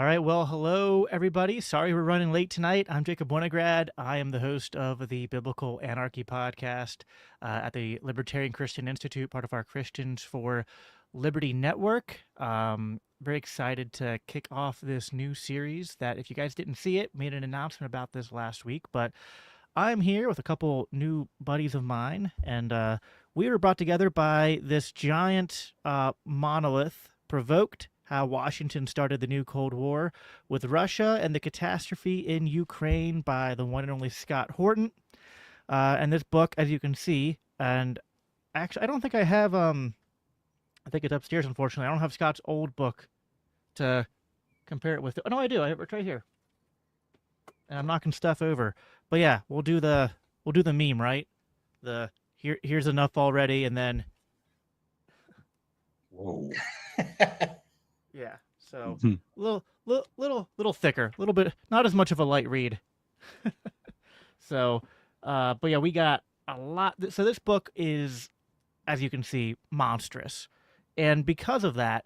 All right. Well, hello, everybody. Sorry we're running late tonight. I'm Jacob Winograd. I am the host of the Biblical Anarchy Podcast at the Libertarian Christian Institute, part of our Christians for Liberty Network. Very excited to kick off this new series that, if you guys didn't see it, made an announcement about this last week. But I'm here with a couple new buddies of mine, and we were brought together by this giant monolith, Provoked, how Washington started the new Cold War with Russia and the catastrophe in Ukraine by the one and only Scott Horton. And this book, as you can see, and actually, I don't think I have, I think it's upstairs, unfortunately. I don't have Scott's old book to compare it with. Oh, no, I do. It's right here. And I'm knocking stuff over. But yeah, we'll do the meme, right? Here's enough already, and then whoa. Yeah, so little thicker, a little bit, not as much of a light read. So, but yeah, we got a lot. So this book is, as you can see, monstrous, and because of that,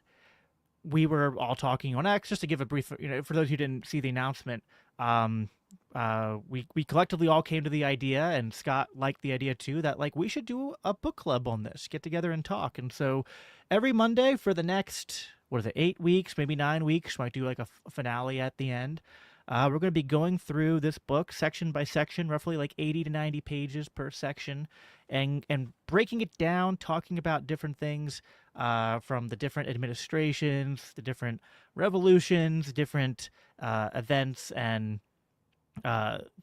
we were all talking on X. Just to give a brief, for those who didn't see the announcement, we collectively all came to the idea, and Scott liked the idea too, that like we should do a book club on this, get together and talk. And so every Monday for the next, 8 weeks, maybe 9 weeks, might do like a finale at the end. We're going to be going through this book section by section, roughly like 80 to 90 pages per section, and breaking it down, talking about different things from the different administrations, the different revolutions, different events and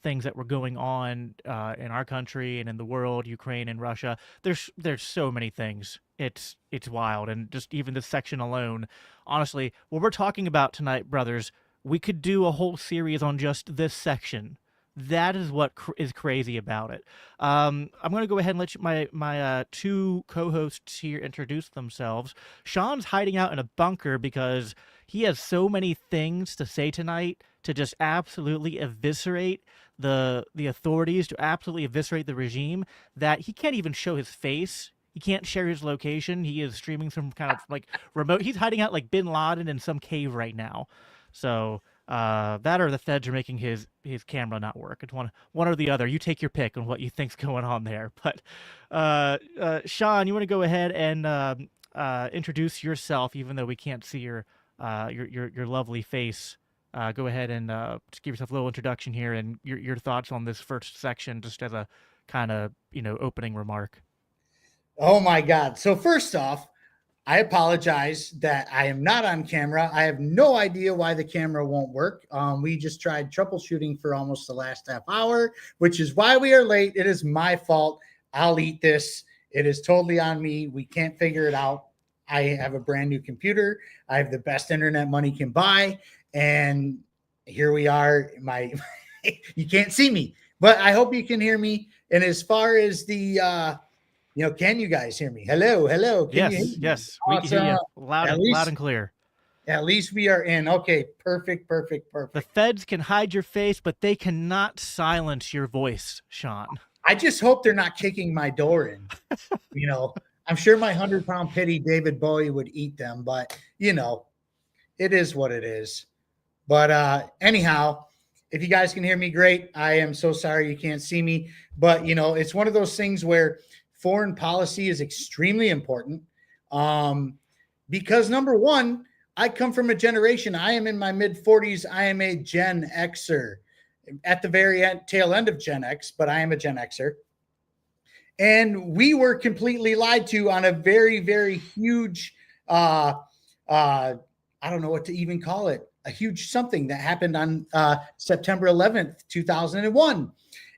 things that were going on in our country and in the world, Ukraine and Russia. There's so many things. It's wild. And just even this section alone, honestly, what we're talking about tonight, brothers, we could do a whole series on just this section. That is what is crazy about it. I'm going to go ahead and let my two co-hosts here introduce themselves. Shawn's hiding out in a bunker because he has so many things to say tonight to just absolutely eviscerate the authorities, to absolutely eviscerate the regime, that he can't even show his face. He can't share his location. He is streaming some kind of like remote. He's hiding out like Bin Laden in some cave right now. So that or the feds are making his camera not work. It's one or the other. You take your pick on what you think's going on there. But Shawn, you want to go ahead and introduce yourself, even though we can't see your lovely face. Go ahead and just give yourself a little introduction here and your thoughts on this first section, just as a kind of opening remark. Oh my God. So first off, I apologize that I am not on camera. I have no idea why the camera won't work. We just tried troubleshooting for almost the last half hour, which is why we are late. It is my fault. I'll eat this. It is totally on me. We can't figure it out. I have a brand new computer. I have the best internet money can buy. And here we are. You can't see me, but I hope you can hear me. And as far as the, can you guys hear me? Hello. Yes. Awesome. We can hear you loud and clear. At least we are in. Okay. Perfect. The feds can hide your face, but they cannot silence your voice, Shawn. I just hope they're not kicking my door in. I'm sure my 100-pound pity David Bowie would eat them, but it is what it is. But anyhow, if you guys can hear me, great. I am so sorry you can't see me, but it's one of those things where foreign policy is extremely important because number one, I come from a generation. I am in my mid 40s. I am a Gen Xer at the very tail end of Gen X, but I am a Gen Xer. And we were completely lied to on a very, very huge, I don't know what to even call it, a huge something that happened on September 11th, 2001.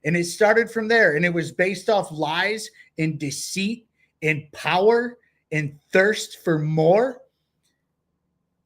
And it started from there. And it was based off lies and deceit and power and thirst for more.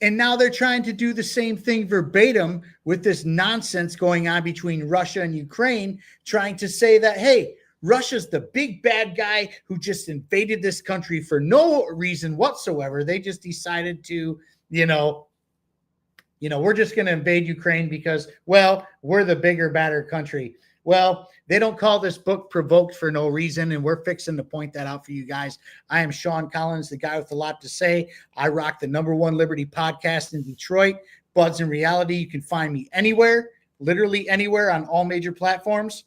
And now they're trying to do the same thing verbatim with this nonsense going on between Russia and Ukraine, trying to say that, hey, Russia's the big bad guy who just invaded this country for no reason whatsoever. They just decided to, we're just going to invade Ukraine because, well, we're the bigger, badder country. Well, they don't call this book Provoked for no reason, and we're fixing to point that out for you guys. I am Shawn Collins, the guy with a lot to say. I rock the #1 Liberty podcast in Detroit. Buds in Reality. You can find me anywhere, literally anywhere on all major platforms.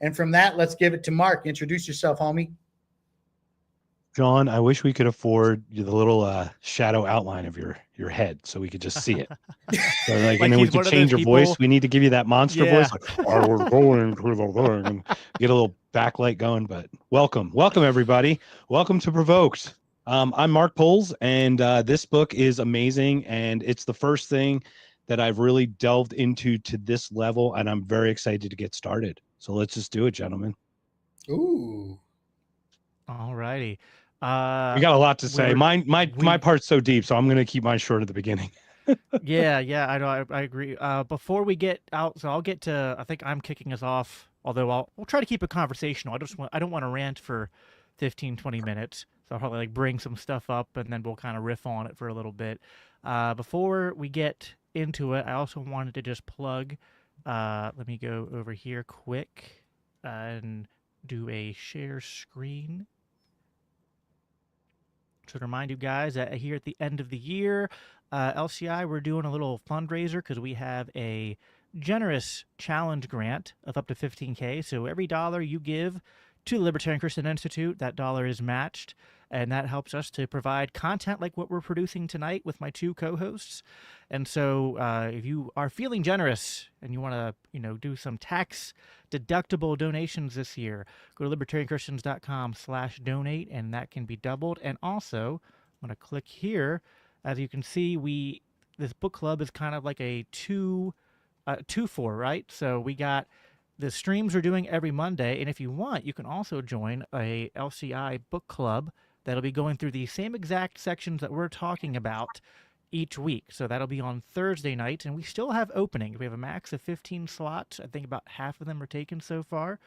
And from that, let's give it to Mark. Introduce yourself, homie. John, I wish we could afford the little shadow outline of your head so we could just see it. So Like and then we he's could one of change those your voice. people- We need to give you that monster Yeah. voice, like "I was going to the thing," and get a little backlight going. But welcome everybody. Welcome to Provoked. I'm Mark Puls, and this book is amazing, and it's the first thing that I've really delved into to this level, and I'm very excited to get started. So let's just do it, gentlemen. Ooh. All righty. We got a lot to say. we're- My part's so deep, so I'm going to keep mine short at the beginning. Yeah, I know. I agree. Before we get out, so I'll get to. I think I'm kicking us off. Although we'll try to keep it conversational. I don't want to rant for 15, 20 minutes. So I'll probably like bring some stuff up and then we'll kind of riff on it for a little bit. Before we get into it, I also wanted to just plug. Let me go over here quick and do a share screen. So to remind you guys that here at the end of the year, LCI, we're doing a little fundraiser because we have a generous challenge grant of up to $15K. So every dollar you give to the Libertarian Christian Institute, that dollar is matched. And that helps us to provide content like what we're producing tonight with my two co-hosts. And so if you are feeling generous and you want to, do some tax deductible donations this year, go to libertarianchristians.com/donate, and that can be doubled. And also, I'm going to click here. As you can see, this book club is kind of like a two for, right? So we got the streams we're doing every Monday, and if you want, you can also join a LCI book club that'll be going through the same exact sections that we're talking about each week. So that'll be on Thursday night, and we still have openings. We have a max of 15 slots. I think about half of them are taken so far.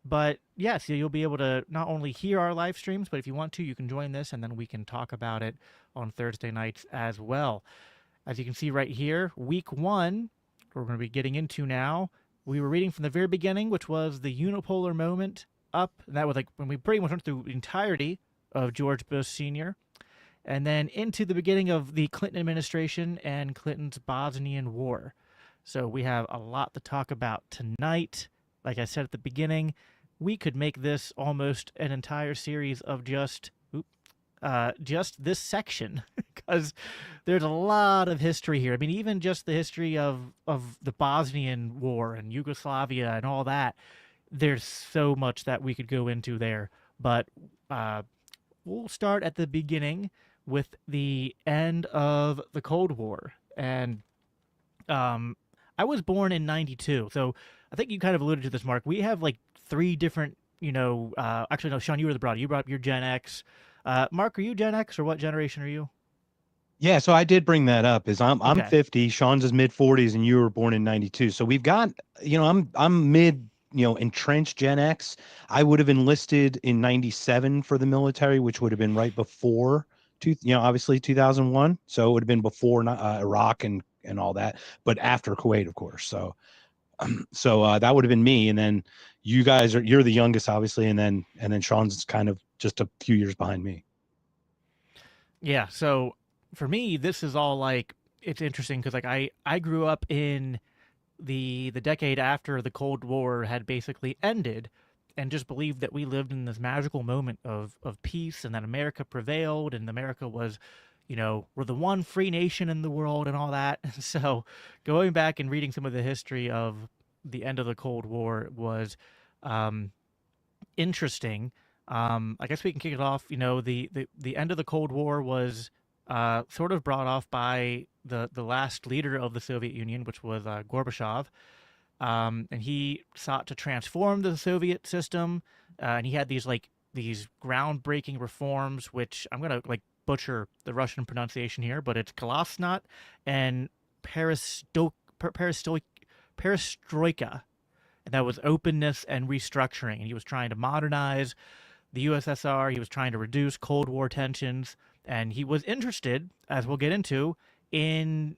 But yeah, so you'll be able to not only hear our live streams, but if you want to, you can join this, and then we can talk about it on Thursday nights as well. As you can see right here, week 1, we're going to be getting into now. We were reading from the very beginning, which was the Unipolar Moment up. And that was like when we pretty much went through the entirety of George Bush Sr., and then into the beginning of the Clinton administration and Clinton's Bosnian War. So we have a lot to talk about tonight. Like I said at the beginning, we could make this almost an entire series of just this section, because there's a lot of history here. I mean, even just the history of the Bosnian War and Yugoslavia and all that, there's so much that we could go into there. But we'll start at the beginning with the end of the Cold War. And I was born in 92, so I think you kind of alluded to this, Mark. We have like 3 different, actually, no, Shawn, you were the broad. You brought up your Gen X. Mark, are you Gen X, or what generation are you? Yeah, so I did bring that up. I'm Okay. 50, Shawn's his mid 40s, and you were born in 92. So we've got, I'm mid, entrenched Gen X. I would have enlisted in 97 for the military, which would have been right before obviously 2001. So it would have been before Iraq and all that, but after Kuwait, of course. So that would have been me. And then you guys you're the youngest, obviously, and then Shawn's kind of just a few years behind me. Yeah, so for me, this is all like, it's interesting because like I grew up in the decade after the Cold War had basically ended, and just believed that we lived in this magical moment of peace, and that America prevailed, and America was, we're the one free nation in the world and all that. So going back and reading some of the history of the end of the Cold War was interesting. I guess we can kick it off. The end of the Cold War was sort of brought off by the last leader of the Soviet Union, which was Gorbachev. And he sought to transform the Soviet system. And he had these groundbreaking reforms, which I'm going to butcher the Russian pronunciation here, but it's Glasnost and perestroika. And that was openness and restructuring. And he was trying to modernize the USSR. He was trying to reduce Cold War tensions. And he was interested, as we'll get into, in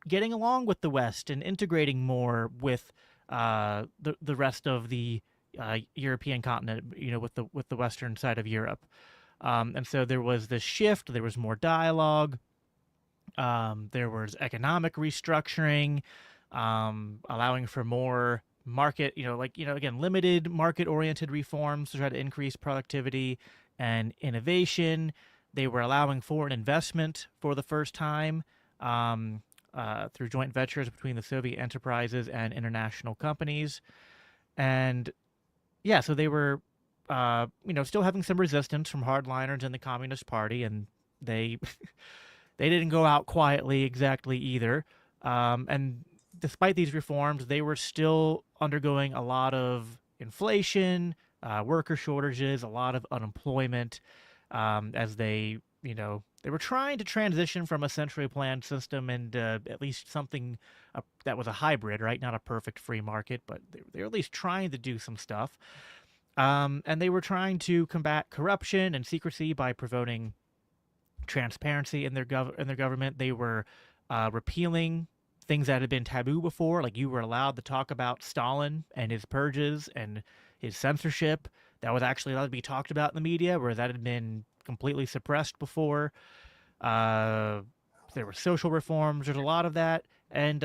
getting along with the West and integrating more with the rest of the European continent, with the western side of Europe. And so there was this shift. There was more dialogue. There was economic restructuring, allowing for more market, again, limited market-oriented reforms to try to increase productivity and innovation. They were allowing foreign investment for the first time through joint ventures between the Soviet enterprises and international companies. And yeah, so they were, still having some resistance from hardliners in the Communist Party, and they they didn't go out quietly exactly either. And despite these reforms, they were still undergoing a lot of inflation, worker shortages, a lot of unemployment, as they were trying to transition from a centrally planned system and at least something that was a hybrid, right? Not a perfect free market, but they were at least trying to do some stuff. And they were trying to combat corruption and secrecy by promoting transparency in their government. They were repealing things that had been taboo before, like you were allowed to talk about Stalin and his purges and his censorship. That was actually allowed to be talked about in the media, where that had been completely suppressed before. There were social reforms. There's a lot of that, and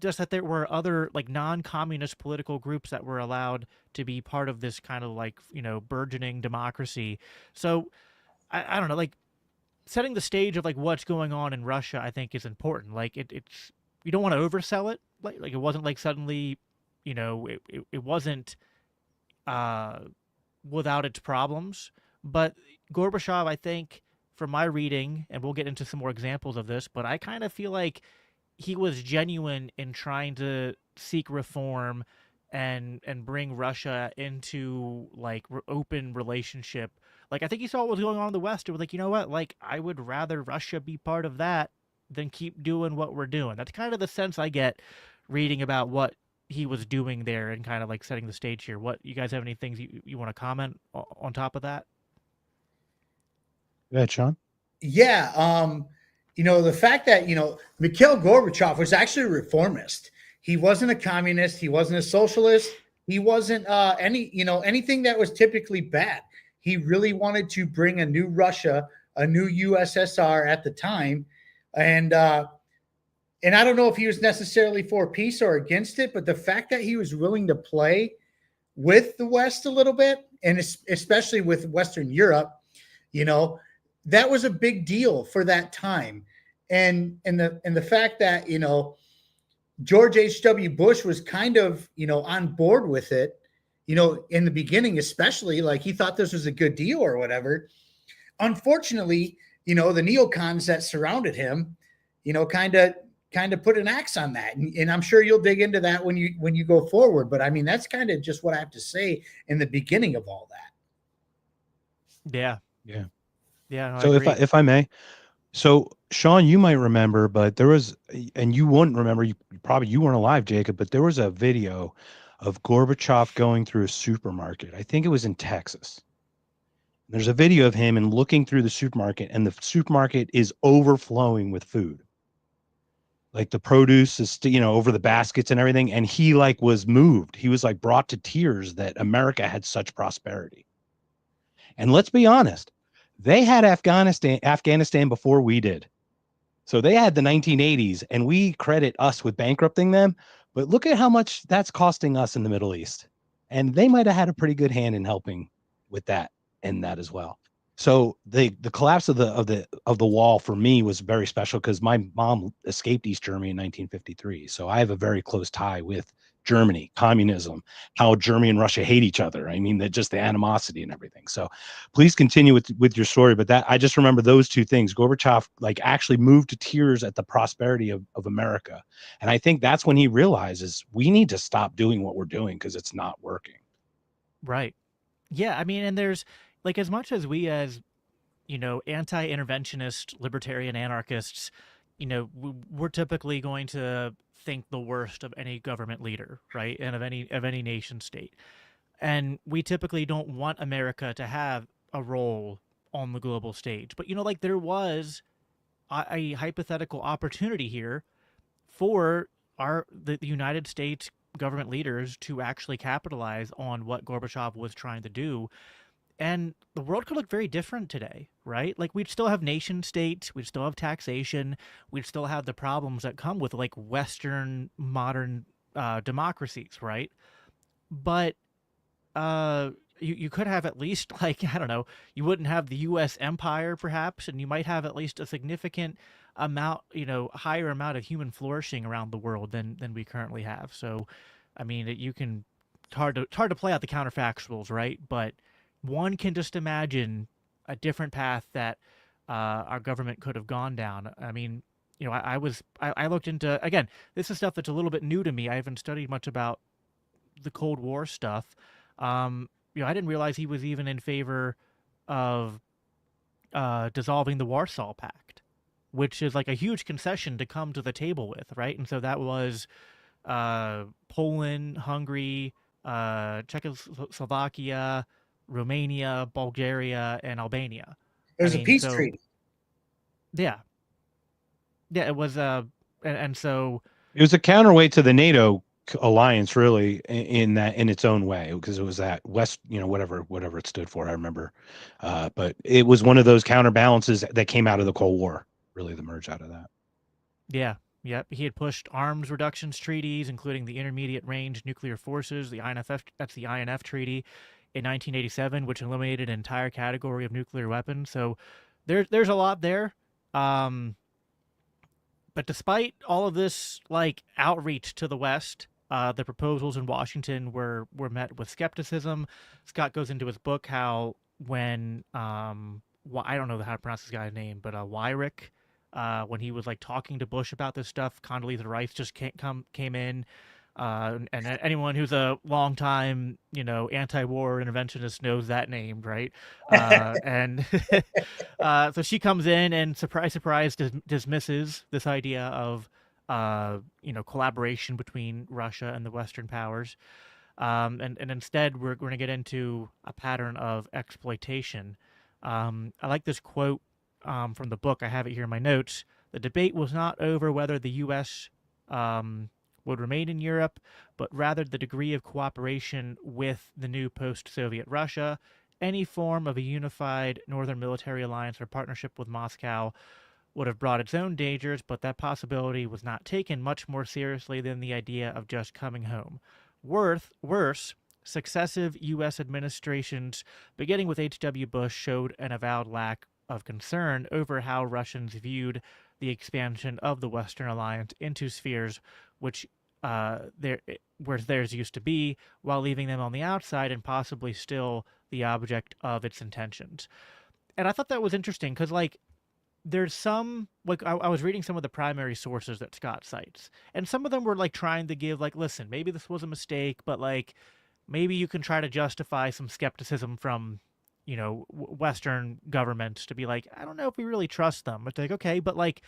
just that there were other like non-communist political groups that were allowed to be part of this kind of like burgeoning democracy. So I don't know, like setting the stage of like what's going on in Russia, I think is important. Like it's you don't want to oversell it. Like it wasn't like suddenly, it wasn't without its problems. But Gorbachev, I think, from my reading, and we'll get into some more examples of this, but I kind of feel like he was genuine in trying to seek reform and bring Russia into like open relationship. Like I think he saw what was going on in the West and was like, you know what? Like I would rather Russia be part of that than keep doing what we're doing. That's kind of the sense I get reading about what he was doing there and kind of like setting the stage here. What you guys have any things you want to comment on top of that? Go ahead, Shawn. Yeah. The fact that, Mikhail Gorbachev was actually a reformist. He wasn't a communist. He wasn't a socialist. He wasn't anything that was typically bad. He really wanted to bring a new Russia, a new USSR at the time. And I don't know if he was necessarily for peace or against it, but the fact that he was willing to play with the West a little bit, and especially with Western Europe, that was a big deal for that time. And the fact that, George H.W. Bush was kind of, on board with it, in the beginning, especially like he thought this was a good deal or whatever. Unfortunately, the neocons that surrounded him, kind of put an axe on that. And I'm sure you'll dig into that when you go forward. But I mean, that's kind of just what I have to say in the beginning of all that. Yeah. Yeah. Yeah. No, So if I may, so Shawn, you might remember, but there was, and you wouldn't remember, you weren't alive, Jacob, but there was a video of Gorbachev going through a supermarket. I think it was in Texas. There's a video of him and looking through the supermarket, and the supermarket is overflowing with food. Like the produce is, over the baskets and everything. And he like was moved. He was like brought to tears that America had such prosperity. And let's be honest, they had Afghanistan before we did. So they had the 1980s, and we credit us with bankrupting them. But look at how much that's costing us in the Middle East. And they might have had a pretty good hand in helping with that and that as well. So the collapse of the wall for me was very special because my mom escaped East Germany in 1953. So I have a very close tie with Germany, communism, how Germany and Russia hate each other. I mean, just the animosity and everything. So please continue with your story. But that I just remember those two things. Gorbachev like actually moved to tears at the prosperity of America. And I think that's when he realizes we need to stop doing what we're doing because it's not working. Right. Yeah. I mean, and there's like, as much as we as, anti-interventionist libertarian anarchists, we're typically going to think the worst of any government leader, right? And of any nation state. And we typically don't want America to have a role on the global stage. But, like there was a hypothetical opportunity here for the United States government leaders to actually capitalize on what Gorbachev was trying to do. And the world could look very different today, right? Like we'd still have nation states, we'd still have taxation, we'd still have the problems that come with like Western modern democracies, right? But you could have at least like I don't know, you wouldn't have the U.S. empire perhaps, and you might have at least a significant amount, higher amount of human flourishing around the world than we currently have. So, I mean, you can it's hard to play out the counterfactuals, right? But one can just imagine a different path that our government could have gone down. I mean, I looked into again. This is stuff that's a little bit new to me. I haven't studied much about the Cold War stuff. I didn't realize he was even in favor of dissolving the Warsaw Pact, which is like a huge concession to come to the table with, right? And so that was Poland, Hungary, Czechoslovakia, Romania, Bulgaria, and Albania. There's a peace treaty. Yeah. Yeah, it was and so it was a counterweight to the NATO alliance, really, in its own way, because it was that West, whatever it stood for, I remember, but it was one of those counterbalances that came out of the Cold War, really the merge out of that. Yeah. Yep, he had pushed arms reductions treaties, including the Intermediate Range Nuclear Forces, the INF. That's the INF treaty in 1987, which eliminated an entire category of nuclear weapons. So there's a lot there. But despite all of this like outreach to the West, the proposals in Washington were met with skepticism. Scott goes into his book how when I don't know how to pronounce this guy's name, but Wyrick, when he was like talking to Bush about this stuff, Condoleezza Rice just came in, and anyone who's a long time anti-war interventionist knows that name, right? And so she comes in and surprise dismisses this idea of collaboration between Russia and the Western powers, and instead we're going to get into a pattern of exploitation. I like this quote from the book. I have it here in my notes. The debate was not over whether the U.S. Would remain in Europe, but rather the degree of cooperation with the new post-Soviet Russia. Any form of a unified northern military alliance or partnership with Moscow would have brought its own dangers, but that possibility was not taken much more seriously than the idea of just coming home. Worse, successive U.S. administrations, beginning with H.W. Bush, showed an avowed lack of concern over how Russians viewed the expansion of the Western alliance into spheres which where theirs used to be, while leaving them on the outside and possibly still the object of its intentions. And I thought that was interesting because, like, there's some, like, I was reading some of the primary sources that Scott cites, and some of them were, like, trying to give, like, listen, maybe this was a mistake, but, like, maybe you can try to justify some skepticism from, Western governments to be like, I don't know if we really trust them. It's like, okay, but, like,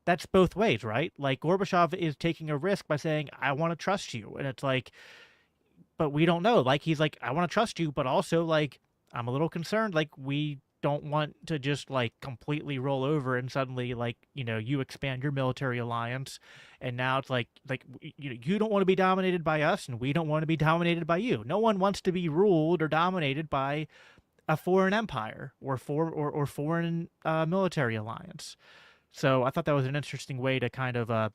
that's both ways, right? Like, Gorbachev is taking a risk by saying, I want to trust you. And it's like, but we don't know. Like, he's like, I want to trust you, but also, like, I'm a little concerned. Like, we don't want to just, like, completely roll over and suddenly, like, you expand your military alliance. And now it's like you don't want to be dominated by us, and we don't want to be dominated by you. No one wants to be ruled or dominated by a foreign empire or foreign military alliance. So I thought that was an interesting way to kind of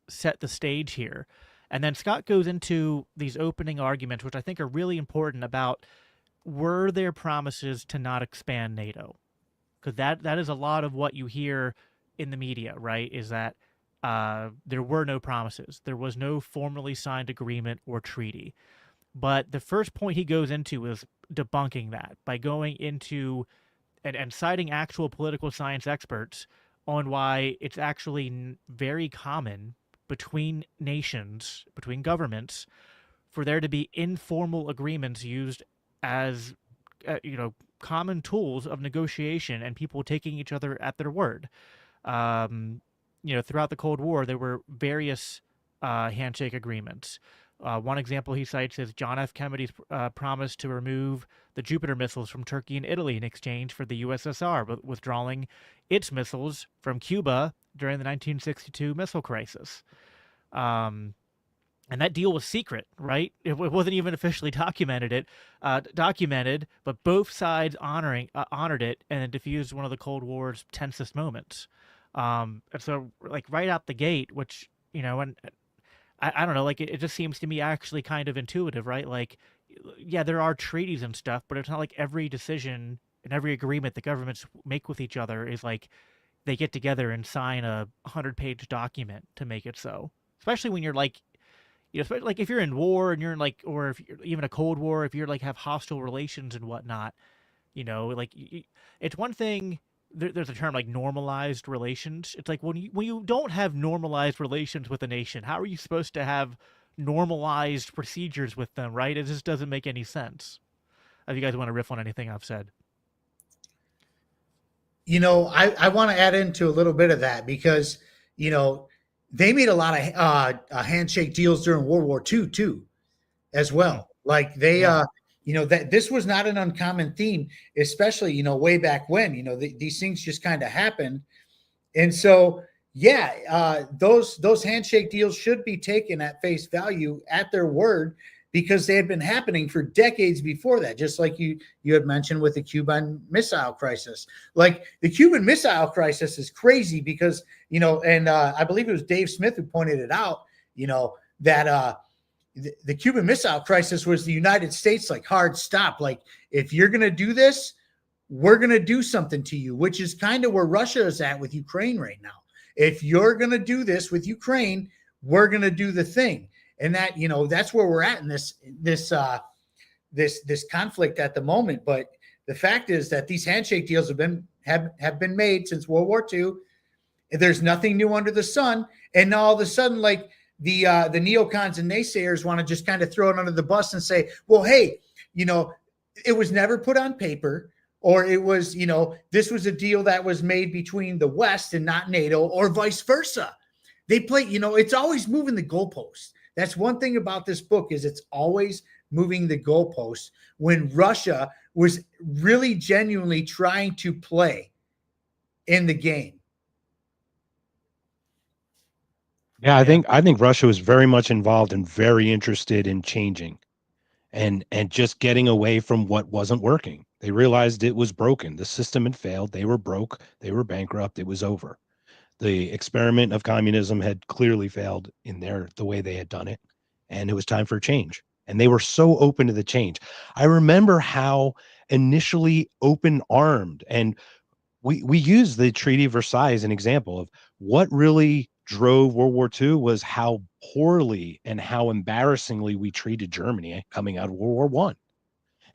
set the stage here. And then Scott goes into these opening arguments, which I think are really important, about were there promises to not expand NATO? Because that is a lot of what you hear in the media, right, is that there were no promises. There was no formally signed agreement or treaty. But the first point he goes into is debunking that by going into and citing actual political science experts on why it's actually very common between nations, between governments, for there to be informal agreements used as, common tools of negotiation and people taking each other at their word. Throughout the Cold War, there were various handshake agreements. One example he cites is John F. Kennedy's promise to remove the Jupiter missiles from Turkey and Italy in exchange for the USSR withdrawing its missiles from Cuba during the 1962 missile crisis. And that deal was secret, right? It wasn't even officially documented, but both sides honored it, and it diffused one of the Cold War's tensest moments. And so, like right out the gate, which and I don't know, like it just seems to me actually kind of intuitive, right? Like, yeah, there are treaties and stuff, but it's not like every decision and every agreement the governments make with each other is like they get together and sign a 100-page document to make it so. Especially when you're like, especially like if you're in war and you're in like, or if you're even a Cold War, if you're like have hostile relations and whatnot, like it's one thing. There's a term like normalized relations. It's like when you don't have normalized relations with a nation, how are you supposed to have normalized procedures with them, right? It just doesn't make any sense. If you guys want to riff on anything I've said. I want to add into a little bit of that because, they made a lot of handshake deals during World War II too, as well. Like they, that this was not an uncommon theme, especially, way back when, these things just kind of happened. And so, those handshake deals should be taken at face value at their word because they had been happening for decades before that, just like you had mentioned with the Cuban Missile Crisis. Like the Cuban Missile Crisis is crazy because, and I believe it was Dave Smith who pointed it out, that the Cuban Missile Crisis was the United States like hard stop. Like if you're going to do this, we're going to do something to you, which is kind of where Russia is at with Ukraine right now. If you're going to do this with Ukraine, we're going to do the thing. And that, that's where we're at in this conflict at the moment. But the fact is that these handshake deals have been made since World War II. There's nothing new under the sun. And now all of a sudden, like the neocons and naysayers want to just kind of throw it under the bus and say, well, hey, it was never put on paper, or it was, this was a deal that was made between the West and not NATO, or vice versa. They play, it's always moving the goalposts. That's one thing about this book is it's always moving the goalposts when Russia was really genuinely trying to play in the game. Yeah, I think Russia was very much involved and very interested in changing and just getting away from what wasn't working. They realized it was broken. The system had failed. They were broke. They were bankrupt. It was over. The experiment of communism had clearly failed in the way they had done it, and it was time for a change. And they were so open to the change. I remember how initially open-armed, and we use the Treaty of Versailles as an example of what really drove World War II was how poorly and how embarrassingly we treated Germany coming out of World War I,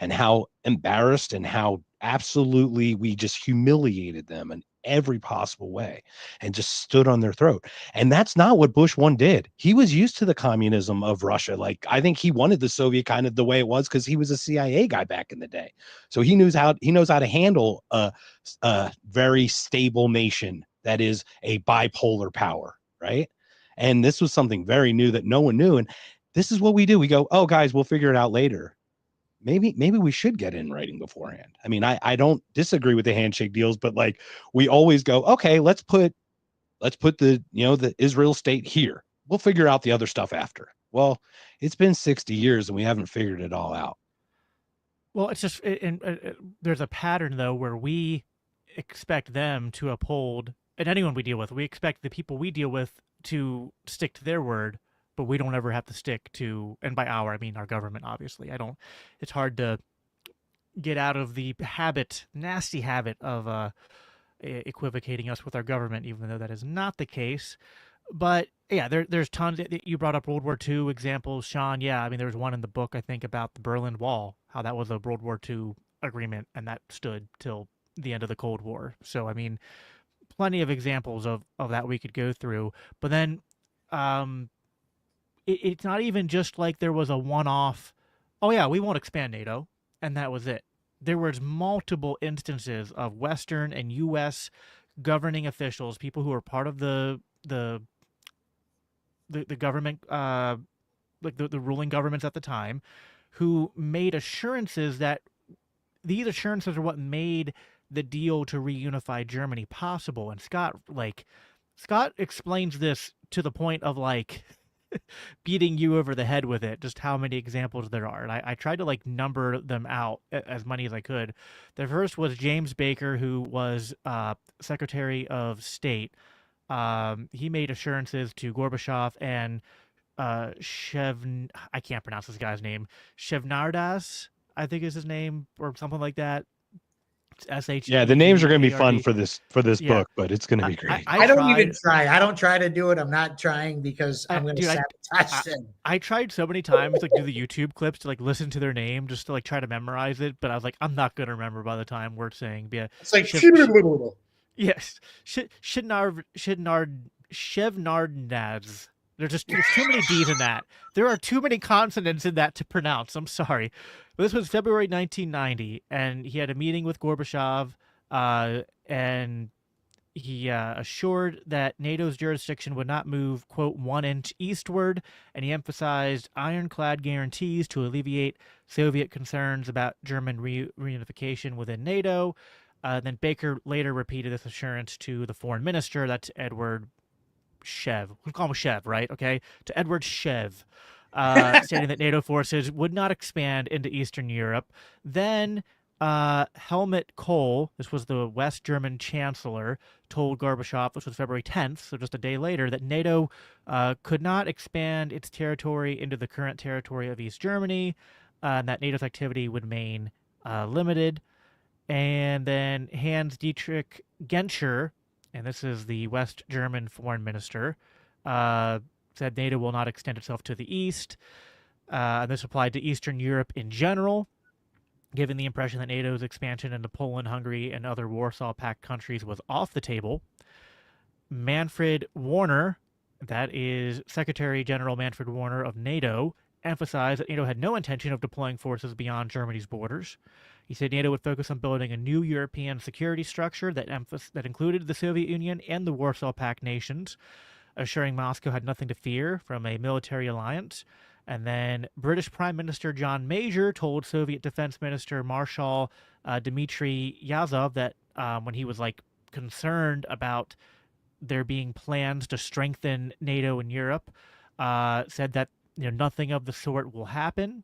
and how embarrassed and how absolutely we just humiliated them in every possible way and just stood on their throat. And that's not what Bush 1 did. He was used to the communism of Russia. Like, I think he wanted the Soviet kind of the way it was because he was a CIA guy back in the day. So he knows how to handle a very stable nation that is a bipolar power, right? And this was something very new that no one knew. And this is what we do. We go, oh, guys, we'll figure it out later. Maybe we should get in writing beforehand. I mean, I don't disagree with the handshake deals, but like we always go, okay, let's put the, the Israel state here. We'll figure out the other stuff after. Well, it's been 60 years and we haven't figured it all out. Well, it's just, there's a pattern though, where we expect them to uphold, and anyone we deal with, we expect the people we deal with to stick to their word, but we don't ever have to stick to, and by our, I mean our government, obviously. It's hard to get out of the nasty habit of equivocating us with our government, even though that is not the case. But yeah, there's tons. You brought up World War II examples, Shawn. Yeah, I mean, there was one in the book, I think, about the Berlin Wall, how that was a World War II agreement, and that stood till the end of the Cold War. So, I mean, plenty of examples of that we could go through. But then, it's not even just like there was a one-off, oh yeah, we won't expand NATO, and that was it. There was multiple instances of Western and U.S. governing officials, people who were part of the government, like the ruling governments at the time, who made assurances that these assurances are what made the deal to reunify Germany possible. And Scott explains this to the point of like, beating you over the head with it, just how many examples there are. And I tried to like number them out as many as I could. The first was James Baker, who was Secretary of State. He made assurances to Gorbachev and I can't pronounce this guy's name. Shevnardas, I think is his name, or something like that. SH. Yeah, the names are going to be fun for this book, but it's going to be great. I don't even try. I don't try to do it. I'm not trying because I'm going to sabotage them. I tried so many times like do the YouTube clips to like listen to their name just to like try to memorize it, but I was like, I'm not going to remember by the time we're saying. It's like yes, Shevnardnadze. There's too many D's in that. There are too many consonants in that to pronounce. I'm sorry. But this was February 1990, and he had a meeting with Gorbachev, and he assured that NATO's jurisdiction would not move, quote, 1 inch eastward, and he emphasized ironclad guarantees to alleviate Soviet concerns about German reunification within NATO. Then Baker later repeated this assurance to the foreign minister, that's Edward Shev. We'll call him Shev, right? Okay. To Edward Shev, stating that NATO forces would not expand into Eastern Europe. Then Helmut Kohl, this was the West German chancellor, told Gorbachev, this was February 10th, so just a day later, that NATO could not expand its territory into the current territory of East Germany, and that NATO's activity would remain limited. And then Hans-Dietrich Genscher, and this is the West German foreign minister, said NATO will not extend itself to the east. And this applied to Eastern Europe in general, giving the impression that NATO's expansion into Poland, Hungary, and other Warsaw Pact countries was off the table. Manfred Warner, that is Secretary General Manfred Warner of NATO, emphasized that NATO had no intention of deploying forces beyond Germany's borders. He said NATO would focus on building a new European security structure that included the Soviet Union and the Warsaw Pact nations, assuring Moscow had nothing to fear from a military alliance. And then British Prime Minister John Major told Soviet Defense Minister Marshal Dmitry Yazov that when he was like concerned about there being plans to strengthen NATO in Europe, said that nothing of the sort will happen.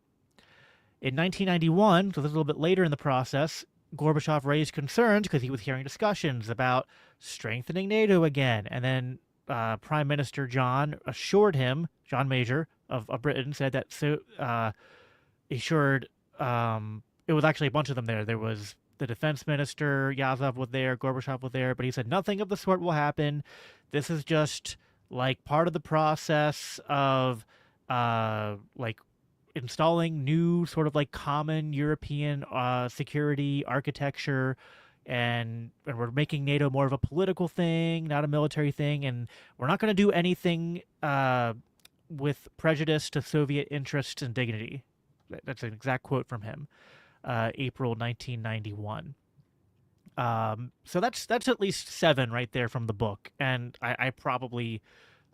In 1991, so this is a little bit later in the process, Gorbachev raised concerns because he was hearing discussions about strengthening NATO again. And then Prime Minister John assured him, John Major of Britain, said that assured it was actually a bunch of them there. There was the defense minister, Yazov was there, Gorbachev was there, but he said nothing of the sort will happen. This is just like part of the process of like installing new sort of like common European security architecture, and we're making NATO more of a political thing, not a military thing, and we're not going to do anything with prejudice to Soviet interests and dignity. That's an exact quote from him, April 1991. So that's at least 7 right there from the book, and I probably,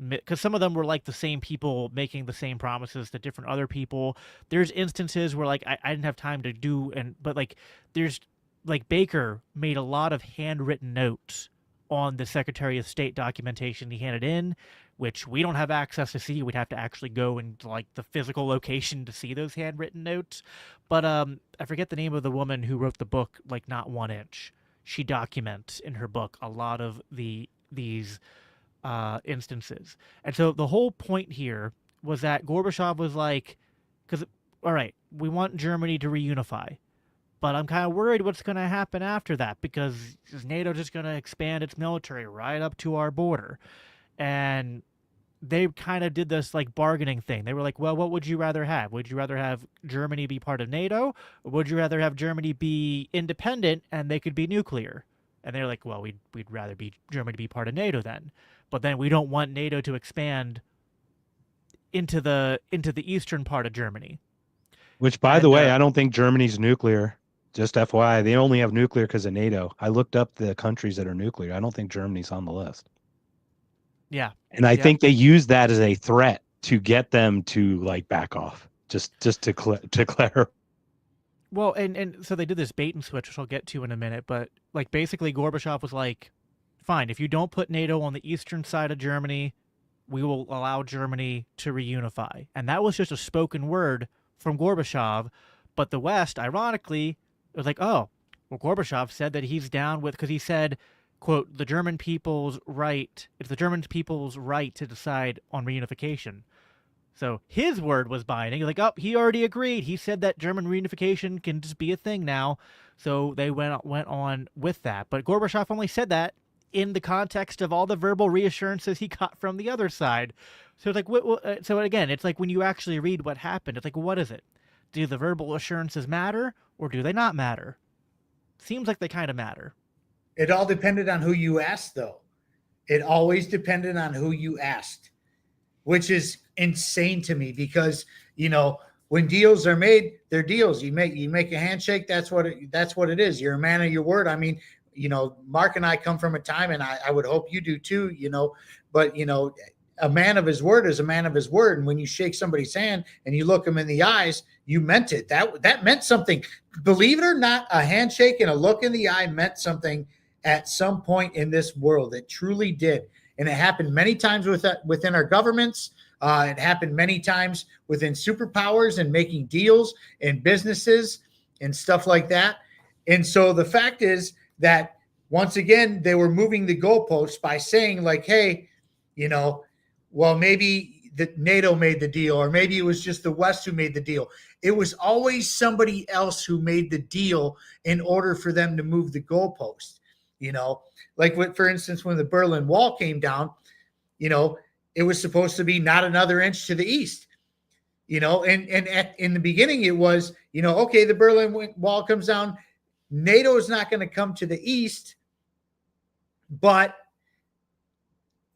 because some of them were like the same people making the same promises to different other people. There's instances where like I didn't have time to do, but like there's like Baker made a lot of handwritten notes on the Secretary of State documentation he handed in, which we don't have access to see. We'd have to actually go into like the physical location to see those handwritten notes. But I forget the name of the woman who wrote the book, like Not 1 Inch. She documents in her book a lot of these instances. And so the whole point here was that Gorbachev was like, because, all right, we want Germany to reunify, but I'm kind of worried what's going to happen after that, because is NATO just going to expand its military right up to our border? And they kind of did this like bargaining thing. They were like, well, what would you rather have? Would you rather have Germany be part of NATO, or would you rather have Germany be independent and they could be nuclear? And they're like, well, we'd rather be Germany to be part of NATO then. But then we don't want NATO to expand into the eastern part of Germany. Which, by the way, I don't think Germany's nuclear. Just FYI, they only have nuclear because of NATO. I looked up the countries that are nuclear. I don't think Germany's on the list. Yeah. And I think they use that as a threat to get them to like back off. Just to clarify. Well, and so they did this bait and switch, which I'll get to in a minute. But like basically Gorbachev was like, fine, if you don't put NATO on the eastern side of Germany, we will allow Germany to reunify. And that was just a spoken word from Gorbachev. But the West, ironically, was like, oh, well, Gorbachev said that he's down with, because he said, quote, it's the German people's right to decide on reunification. So his word was binding. Like, oh, he already agreed. He said that German reunification can just be a thing now. So they went on with that. But Gorbachev only said that in the context of all the verbal reassurances he got from the other side. So it's like, so again, it's like when you actually read what happened, it's like, what is it? Do the verbal assurances matter or do they not matter? Seems like they kind of matter. It all depended on who you asked, though. It always depended on who you asked, which is insane to me because, when deals are made, they're deals. You make a handshake. That's what it is. You're a man of your word. I mean, Mark and I come from a time, and I would hope you do too, but a man of his word is a man of his word. And when you shake somebody's hand and you look them in the eyes, you meant it. That meant something. Believe it or not, a handshake and a look in the eye meant something at some point in this world. It truly did. And it happened many times within our governments. It happened many times within superpowers and making deals and businesses and stuff like that. And so the fact is that once again, they were moving the goalposts by saying like, hey, well, maybe the NATO made the deal, or maybe it was just the West who made the deal. It was always somebody else who made the deal in order for them to move the goalpost. Like for instance, when the Berlin Wall came down, it was supposed to be not another inch to the east, and in the beginning it was, okay, the Berlin Wall comes down. NATO is not going to come to the east, but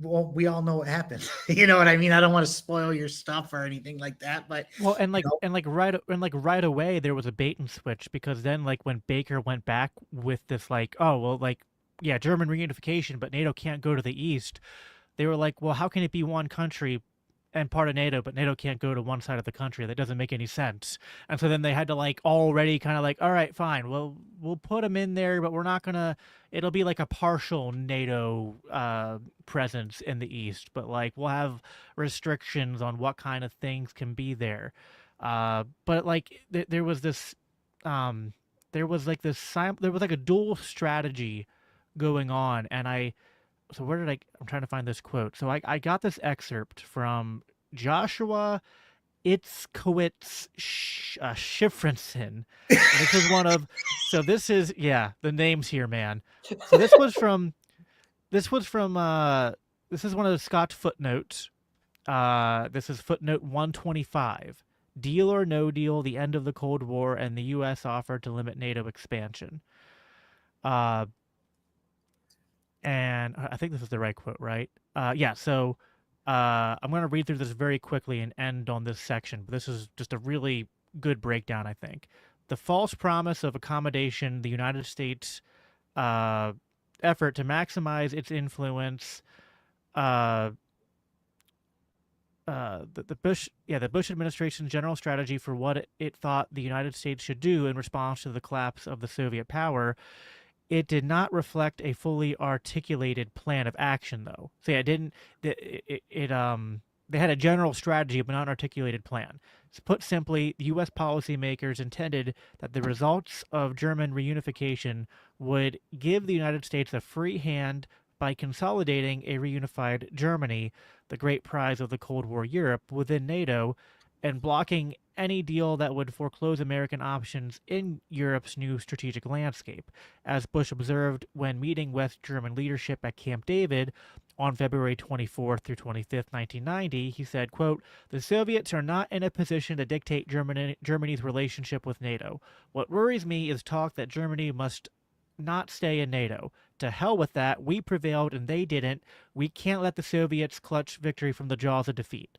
well, we all know what happened. You know what I mean? I don't want to spoil your stuff or anything like that, but right away there was a bait and switch, because then like when Baker went back with this like, oh well, like yeah, German reunification, but NATO can't go to the east. They were like, well, how can it be one country and part of NATO, but NATO can't go to one side of the country? That doesn't make any sense. And so then they had to like already kind of like, all right, fine, well, we'll put them in there, but we're not gonna. It'll be like a partial NATO presence in the east, but like we'll have restrictions on what kind of things can be there. But like there was like a dual strategy going on, and I'm trying to find this quote. So I got this excerpt from Joshua Itzkowitz Schifrinson. This is the names here, man. So this is one of the Scott's footnotes. This is footnote 125. Deal or no deal, the end of the Cold War and the U.S. offer to limit NATO expansion. And I think this is the right quote, right? So I'm going to read through this very quickly and end on this section. But this is just a really good breakdown, I think. The false promise of accommodation, the United States effort to maximize its influence, the Bush administration's general strategy for what it thought the United States should do in response to the collapse of the Soviet power. It did not reflect a fully articulated plan of action, though. So yeah, they had a general strategy but not an articulated plan. So put simply, the U.S. policymakers intended that the results of German reunification would give the United States a free hand by consolidating a reunified Germany, the great prize of the Cold War Europe, within NATO, and blocking any deal that would foreclose American options in Europe's new strategic landscape. As Bush observed when meeting West German leadership at Camp David on February 24th through 25th, 1990, he said, quote, "The Soviets are not in a position to dictate Germany's relationship with NATO. What worries me is talk that Germany must not stay in NATO. To hell with that. We prevailed and they didn't. We can't let the Soviets clutch victory from the jaws of defeat."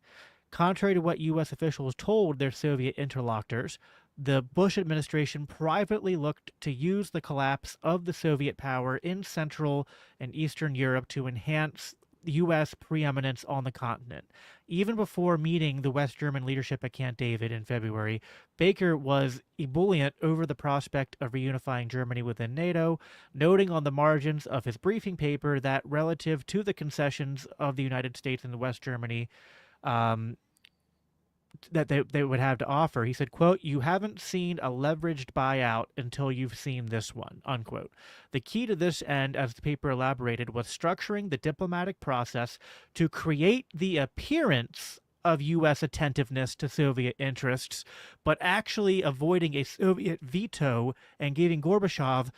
Contrary to what U.S. officials told their Soviet interlocutors, the Bush administration privately looked to use the collapse of the Soviet power in Central and Eastern Europe to enhance U.S. preeminence on the continent. even before meeting the West German leadership at Camp David in February, Baker was ebullient over the prospect of reunifying Germany within NATO, noting on the margins of his briefing paper that relative to the concessions of the United States and West Germany, that they would have to offer. He said, quote, "You haven't seen a leveraged buyout until you've seen this one," unquote. The key to this end, as the paper elaborated, was structuring the diplomatic process to create the appearance of U.S. attentiveness to Soviet interests, but actually avoiding a Soviet veto and giving Gorbachev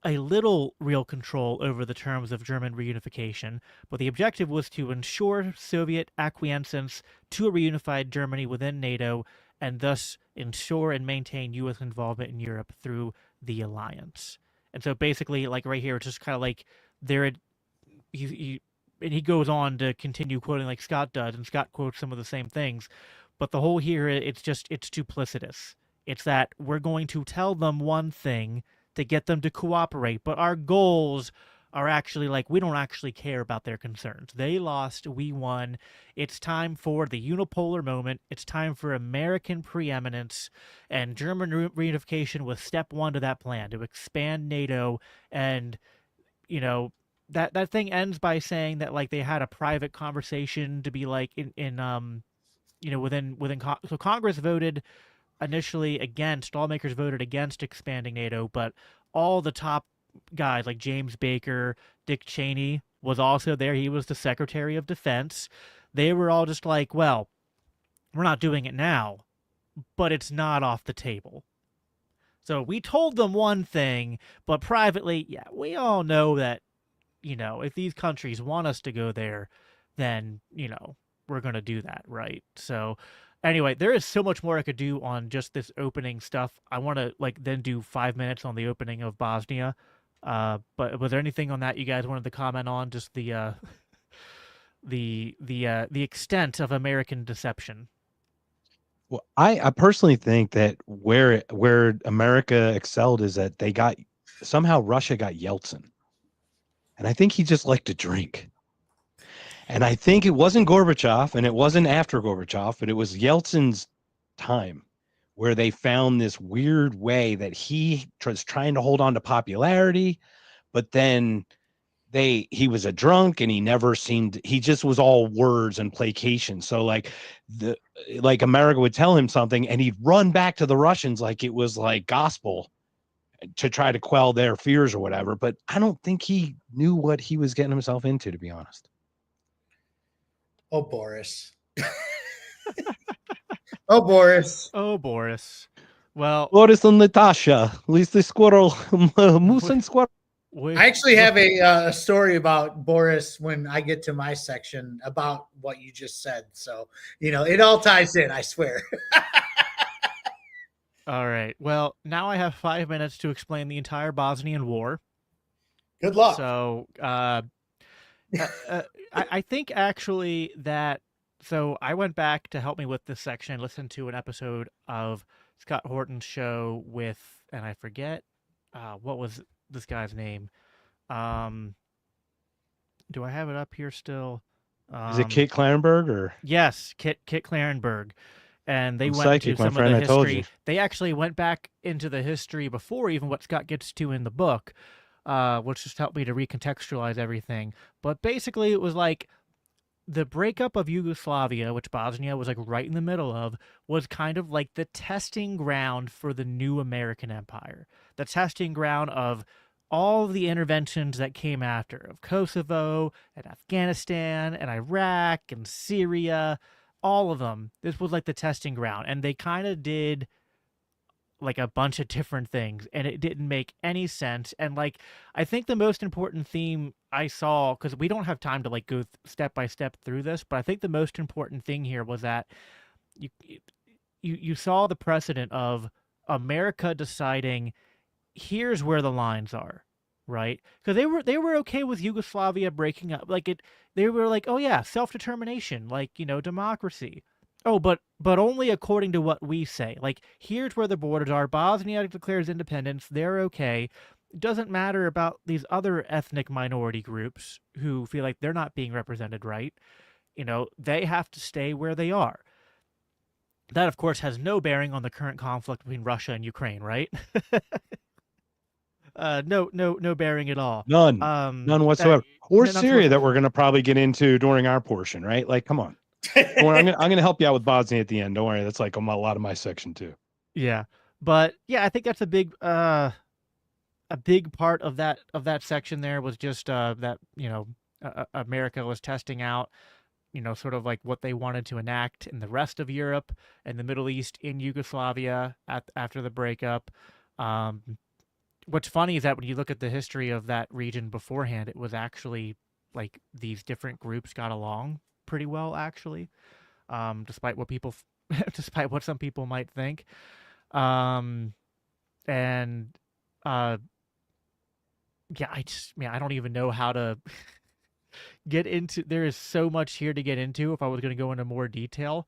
a little real control over the terms of German reunification, but the objective was to ensure Soviet acquiescence to a reunified Germany within NATO and thus ensure and maintain U.S. involvement in Europe through the alliance. And so basically, like right here, it's just kind of like there, he goes on to continue quoting like Scott does, and Scott quotes some of the same things, but the whole here, it's duplicitous. It's that we're going to tell them one thing to get them to cooperate, but our goals are actually like, we don't actually care about their concerns. They lost, we won. It's time for the unipolar moment. It's time for American preeminence, and German reunification was step one to that plan, to expand NATO. And that thing ends by saying that like they had a private conversation to be like so Congress voted initially against, lawmakers voted against expanding NATO, but all the top guys like James Baker, Dick Cheney was also there. He was the Secretary of Defense. They were all just like, well, we're not doing it now, but it's not off the table. So we told them one thing, but privately, yeah, we all know that, if these countries want us to go there, then, we're going to do that, right? So anyway, there is so much more I could do on just this opening stuff. I want to then do 5 minutes on the opening of Bosnia. But was there anything on that you guys wanted to comment on? Just the extent of American deception. Well, I personally think that where America excelled is that somehow Russia got Yeltsin, and I think he just liked to drink. And I think it wasn't Gorbachev, and it wasn't after Gorbachev, but it was Yeltsin's time where they found this weird way that he was trying to hold on to popularity, but then he was a drunk and he just was all words and placation. So like America would tell him something and he'd run back to the Russians like it was like gospel to try to quell their fears or whatever. But I don't think he knew what he was getting himself into, to be honest. Oh, Boris. Oh, Boris. Oh, Boris. Well, Boris and Natasha, at least the squirrel, moose and squirrel. I actually have a story about Boris when I get to my section about what you just said. So, it all ties in, I swear. All right. Well, now I have 5 minutes to explain the entire Bosnian War. Good luck. So, I think actually that, so I went back to help me with this section, listened to an episode of Scott Horton's show with, and I forget, what was this guy's name? Do I have it up here still? Is it Kit Clarenberg or? Yes, Kit Clarenberg. And they I'm went psychic, into some friend, of the I told history. you. They actually went back into the history before even what Scott gets to in the book, which just helped me to recontextualize everything. But basically it was like the breakup of Yugoslavia, which Bosnia was like right in the middle of, was kind of like the testing ground for the new American empire. The testing ground of all of the interventions that came after, of Kosovo and Afghanistan and Iraq and Syria, all of them. This was like the testing ground. And they kind of did like a bunch of different things, and it didn't make any sense. And like, I think the most important theme I saw, because we don't have time to like go step by step through this, but I think the most important thing here was that you saw the precedent of America deciding here's where the lines are, right? Because they were okay with Yugoslavia breaking up, they were like, oh yeah, self-determination, like, democracy. Oh, but only according to what we say. Like, here's where the borders are. Bosnia declares independence. They're okay. It doesn't matter about these other ethnic minority groups who feel like they're not being represented right. they have to stay where they are. That, of course, has no bearing on the current conflict between Russia and Ukraine, right? No bearing at all. None whatsoever. Or Syria, that we're going to probably get into during our portion, right? Like, come on. I'm going to help you out with Bosnia at the end. Don't worry, that's like a lot of my section too. Yeah, but yeah, I think that's a big part of that section. There was just that America was testing out, sort of like what they wanted to enact in the rest of Europe and the Middle East in Yugoslavia after the breakup. What's funny is that when you look at the history of that region beforehand, it was actually like these different groups got along pretty well, actually, despite what some people might think. Yeah, I don't even know how to get into. There is so much here to get into. If I was going to go into more detail,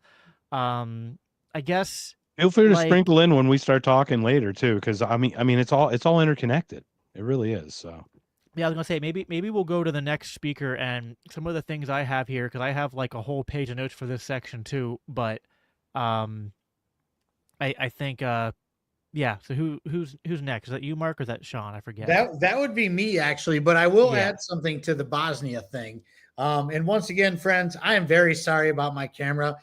I guess feel free to sprinkle in when we start talking later too, because I mean, it's all interconnected. It really is. So yeah, I was gonna say maybe we'll go to the next speaker and some of the things I have here, because I have like a whole page of notes for this section too. But I think yeah. So who's next? Is that you, Mark, or is that Shawn? I forget. That would be me, actually. But I will add something to the Bosnia thing. And once again, friends, I am very sorry about my camera.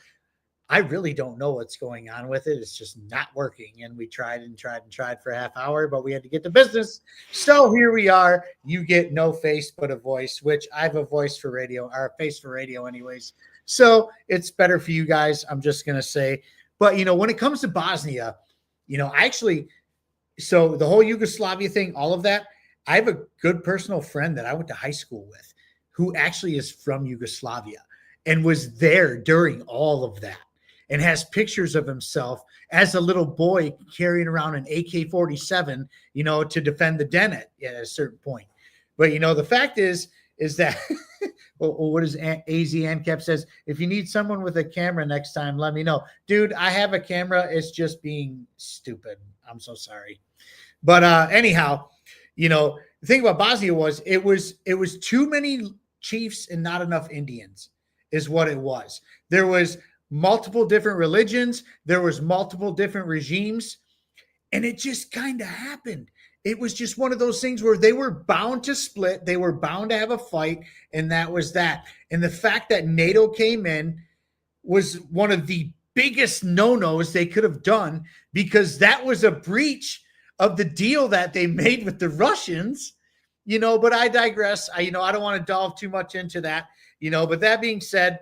I really don't know what's going on with it. It's just not working. And we tried for a half hour, but we had to get to business. So here we are. You get no face but a voice, which I have a voice for radio, or a face for radio anyways. So it's better for you guys, I'm just going to say. But, when it comes to Bosnia, so the whole Yugoslavia thing, all of that, I have a good personal friend that I went to high school with who actually is from Yugoslavia and was there during all of that and has pictures of himself as a little boy carrying around an AK-47, to defend the den at a certain point. But, the fact is that what is AZ ANCAP says, if you need someone with a camera next time, let me know. Dude, I have a camera. It's just being stupid. I'm so sorry. But anyhow, the thing about Bosnia was it was too many chiefs and not enough Indians is what it was. There was multiple different religions. There was multiple different regimes. And it just kind of happened. It was just one of those things where they were bound to split. They were bound to have a fight. And that was that. And the fact that NATO came in was one of the biggest no-nos they could have done, because that was a breach of the deal that they made with the Russians, but I digress. I don't want to delve too much into that, but that being said,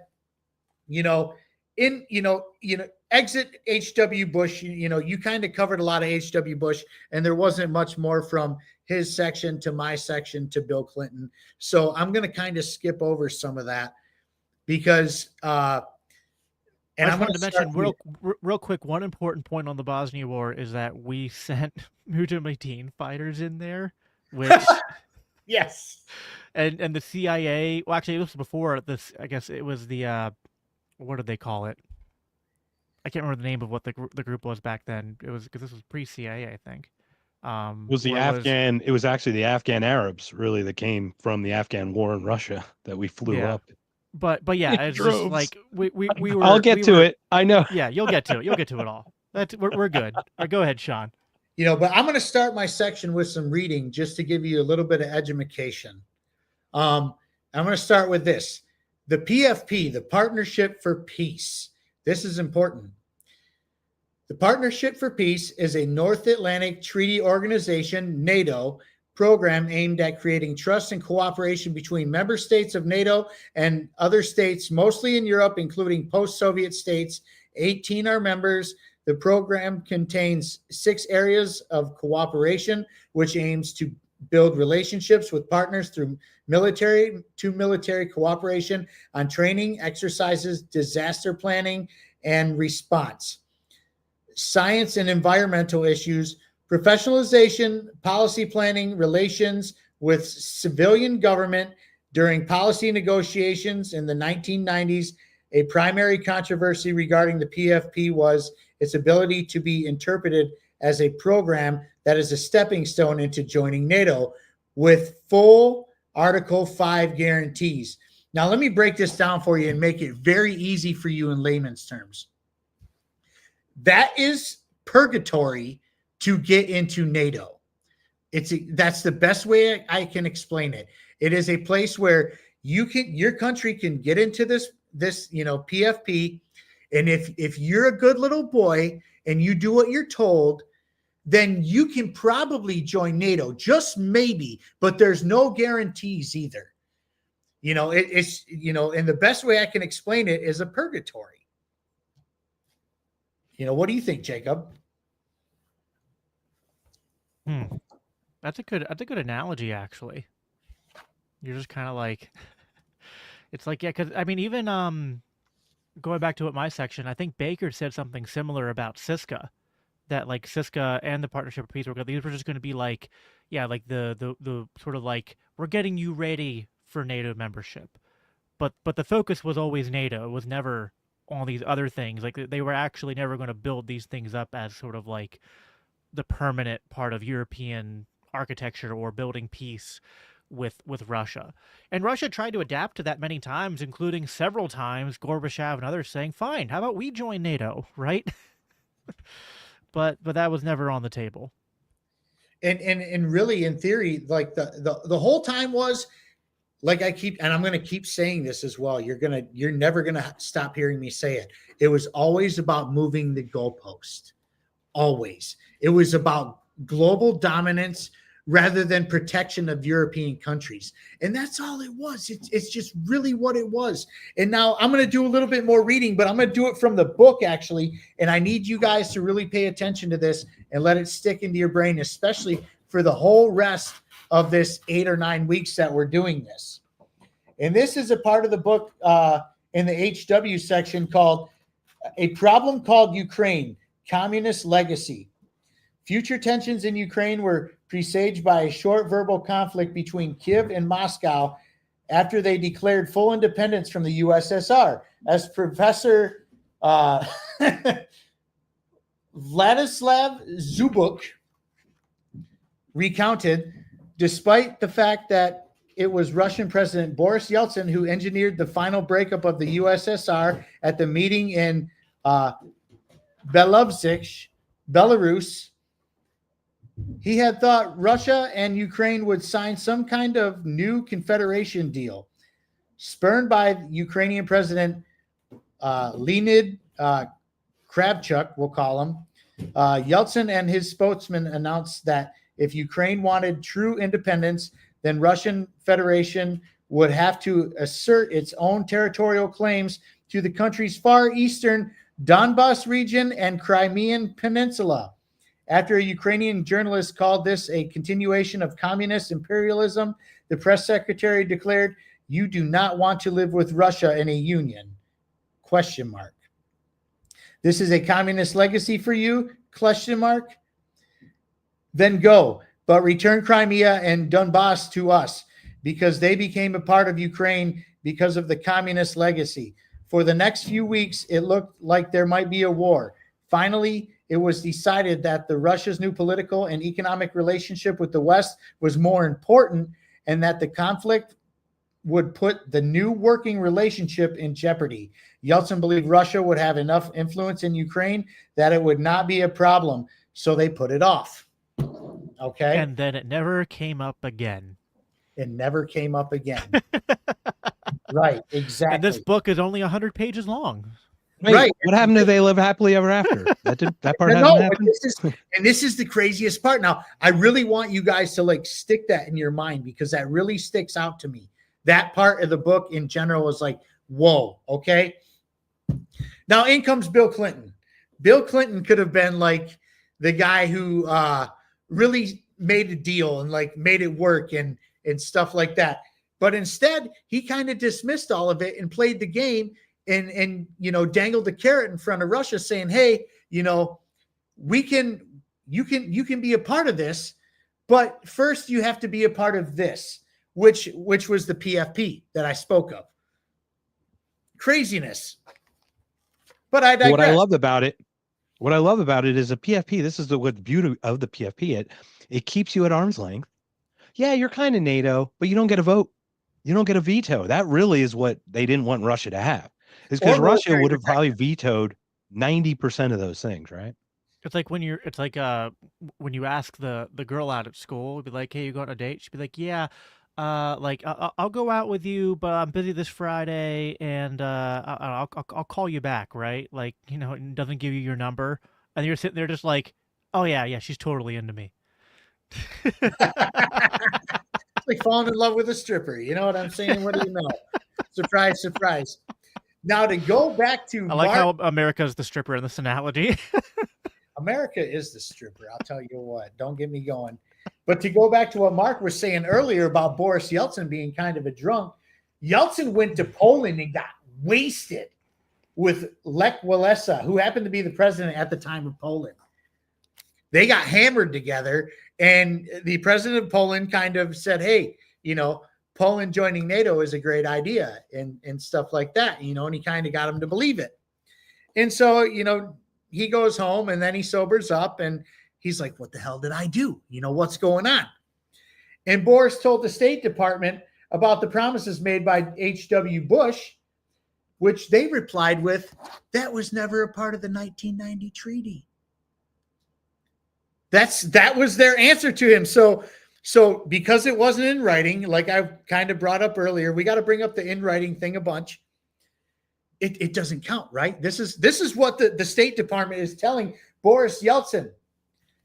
exit H.W. Bush, you kind of covered a lot of H.W. Bush, and there wasn't much more from his section to my section to Bill Clinton. So I'm going to kind of skip over some of that because, and I'm going to mention real quick, one important point on the Bosnia War is that we sent Mujahideen fighters in there, which yes, and the CIA. Well, actually, it was before this. I guess it was the what did they call it? I can't remember the name of what the group was back then. It was because this was pre-CIA, I think. It was the Afghan. It was actually the Afghan Arabs, really, that came from the Afghan war in Russia that we flew up. But yeah, it's just like we were. I'll get to it. I know. Yeah, you'll get to it. You'll get to it all. We're good. Go ahead, Shawn. But I'm going to start my section with some reading just to give you a little bit of education. I'm going to start with this. The PFP, the Partnership for Peace. This is important. The Partnership for Peace is a North Atlantic Treaty Organization, NATO, program aimed at creating trust and cooperation between member states of NATO and other states, mostly in Europe, including post-Soviet states. 18 are members. The program contains 6 areas of cooperation, which aims to build relationships with partners through military cooperation on training, exercises, disaster planning, and response, science and environmental issues, professionalization, policy planning, relations with civilian government during policy negotiations in the 1990s. A primary controversy regarding the PFP was its ability to be interpreted as a program that is a stepping stone into joining NATO with full Article 5 guarantees. Now, let me break this down for you and make it very easy for you in layman's terms. That is purgatory to get into NATO. That's the best way I can explain it. It is a place where your country can get into this PFP, and if you're a good little boy and you do what you're told, then you can probably join NATO, just maybe, but there's no guarantees either. And the best way I can explain it is a purgatory. What do you think, Jacob? That's a good analogy, actually. You're just kind of like, it's like, yeah, because I mean, even going back to what my section, I think Baker said something similar about CISCA, that like CISCA and the Partnership for Peace, these were just going to be like, yeah, like the sort of like, we're getting you ready for NATO membership, but the focus was always NATO. It was never all these other things. Like they were actually never going to build these things up as sort of like the permanent part of European architecture or building peace with Russia. And Russia tried to adapt to that many times, including several times Gorbachev and others saying, fine, how about we join NATO, right? but that was never on the table. And really, in theory, like the whole time was, like I'm going to keep saying this as well. You're never going to stop hearing me say it. It was always about moving the goalpost. Always. It was about global dominance rather than protection of European countries. And that's all it was. It's just really what it was. And now I'm going to do a little bit more reading, but I'm going to do it from the book, actually. And I need you guys to really pay attention to this and let it stick into your brain, especially for the whole rest of this 8 or 9 weeks that we're doing this. And this is a part of the book in the HW section called A Problem Called Ukraine, Communist Legacy. Future tensions in Ukraine were presaged by a short verbal conflict between Kiev and Moscow after they declared full independence from the USSR. As Professor Vladislav Zubuk recounted, despite the fact that it was Russian President Boris Yeltsin who engineered the final breakup of the USSR at the meeting in Belovezh, Belarus, he had thought Russia and Ukraine would sign some kind of new confederation deal. Spurned by Ukrainian President Leonid Kravchuk, we'll call him, Yeltsin and his spokesman announced that if Ukraine wanted true independence, then Russian Federation would have to assert its own territorial claims to the country's far eastern Donbas region and Crimean Peninsula. After a Ukrainian journalist called this a continuation of communist imperialism, the press secretary declared, "You do not want to live with Russia in a union?" ? This is a communist legacy for you? ? Then go, but return Crimea and Donbas to us, because they became a part of Ukraine because of the communist legacy. For the next few weeks, it looked like there might be a war. Finally, it was decided that Russia's new political and economic relationship with the West was more important, and that the conflict would put the new working relationship in jeopardy. Yeltsin believed Russia would have enough influence in Ukraine that it would not be a problem, so they put it off. Okay? And then it never came up again. It never came up again. Right, exactly. And this book is only 100 pages long. Wait, right. What happened to They Live Happily Ever After? That part hasn't happened? This is the craziest part. Now, I really want you guys to like stick that in your mind, because that really sticks out to me. That part of the book in general is like, whoa, okay? Now, in comes Bill Clinton. Bill Clinton could have been like the guy who really made a deal and like made it work and stuff like that. But instead, he kind of dismissed all of it and played the game and dangled the carrot in front of Russia, saying, "Hey, you can be a part of this, but first you have to be a part of this," which was the PFP that I spoke of. Craziness. But I digress. What I love about it is a PFP. This is what's beauty of the PFP. It keeps you at arm's length. Yeah, you're kind of NATO, but you don't get a vote. you don't get a veto. That really is what they didn't want Russia to have. Is because Or Russia military would have probably vetoed 90% of those things, right? It's like when when you ask the girl out at school, be like, "Hey, you go on a date?" She'd be like, "Yeah, I'll go out with you, but I'm busy this Friday, and I'll call you back, right?" Like, it doesn't give you your number, and you're sitting there just like, "Oh yeah, she's totally into me." It's like falling in love with a stripper. You know what I'm saying? What do you know? Surprise, surprise. Now to go back to I like how America's the stripper in this analogy. America is the stripper. I'll tell you what. Don't get me going. But to go back to what Mark was saying earlier about Boris Yeltsin being kind of a drunk, Yeltsin went to Poland and got wasted with Lech Walesa, who happened to be the president at the time of Poland. They got hammered together, and the president of Poland kind of said, hey, Poland joining NATO is a great idea and stuff like that, and he kind of got him to believe it. And so, he goes home and then he sobers up and he's like, what the hell did I do? What's going on? And Boris told the State Department about the promises made by H.W. Bush, which they replied with, that was never a part of the 1990 treaty. That was their answer to him. So because it wasn't in writing, like I kind of brought up earlier, we got to bring up the in writing thing a bunch. It doesn't count, right? This is what the State Department is telling Boris Yeltsin.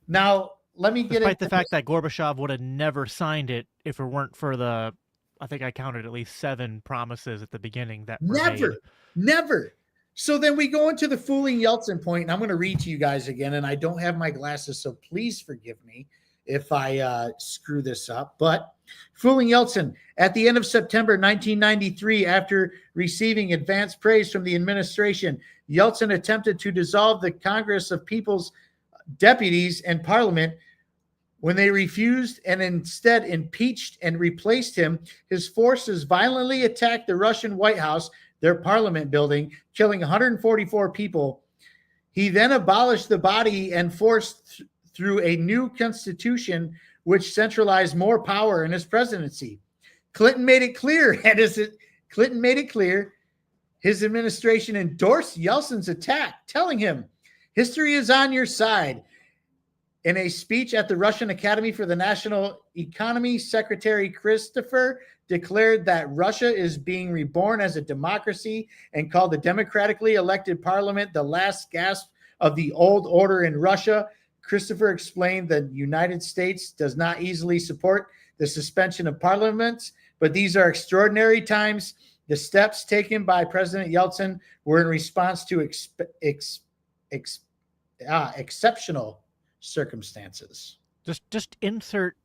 Now, let me get despite the fact that Gorbachev would have never signed it if it weren't for I think I counted at least 7 promises at the beginning that were never. So then we go into the fooling Yeltsin point, and I'm going to read to you guys again, and I don't have my glasses, so please forgive me if I screw this up. But fooling Yeltsin, at the end of September 1993, after receiving advance praise from the administration, Yeltsin attempted to dissolve the Congress of People's Deputies and Parliament. When they refused and instead impeached and replaced him, his forces violently attacked the Russian White House, their parliament building, killing 144 people. He then abolished the body and forced through a new constitution which centralized more power in his presidency. Clinton made it clear his administration endorsed Yeltsin's attack, telling him, history is on your side. In a speech at the Russian Academy for the National Economy, Secretary Christopher declared that Russia is being reborn as a democracy and called the democratically elected parliament the last gasp of the old order in Russia. Christopher explained that the United States does not easily support the suspension of parliaments, but these are extraordinary times. The steps taken by President Yeltsin were in response to exceptional circumstances. Just insert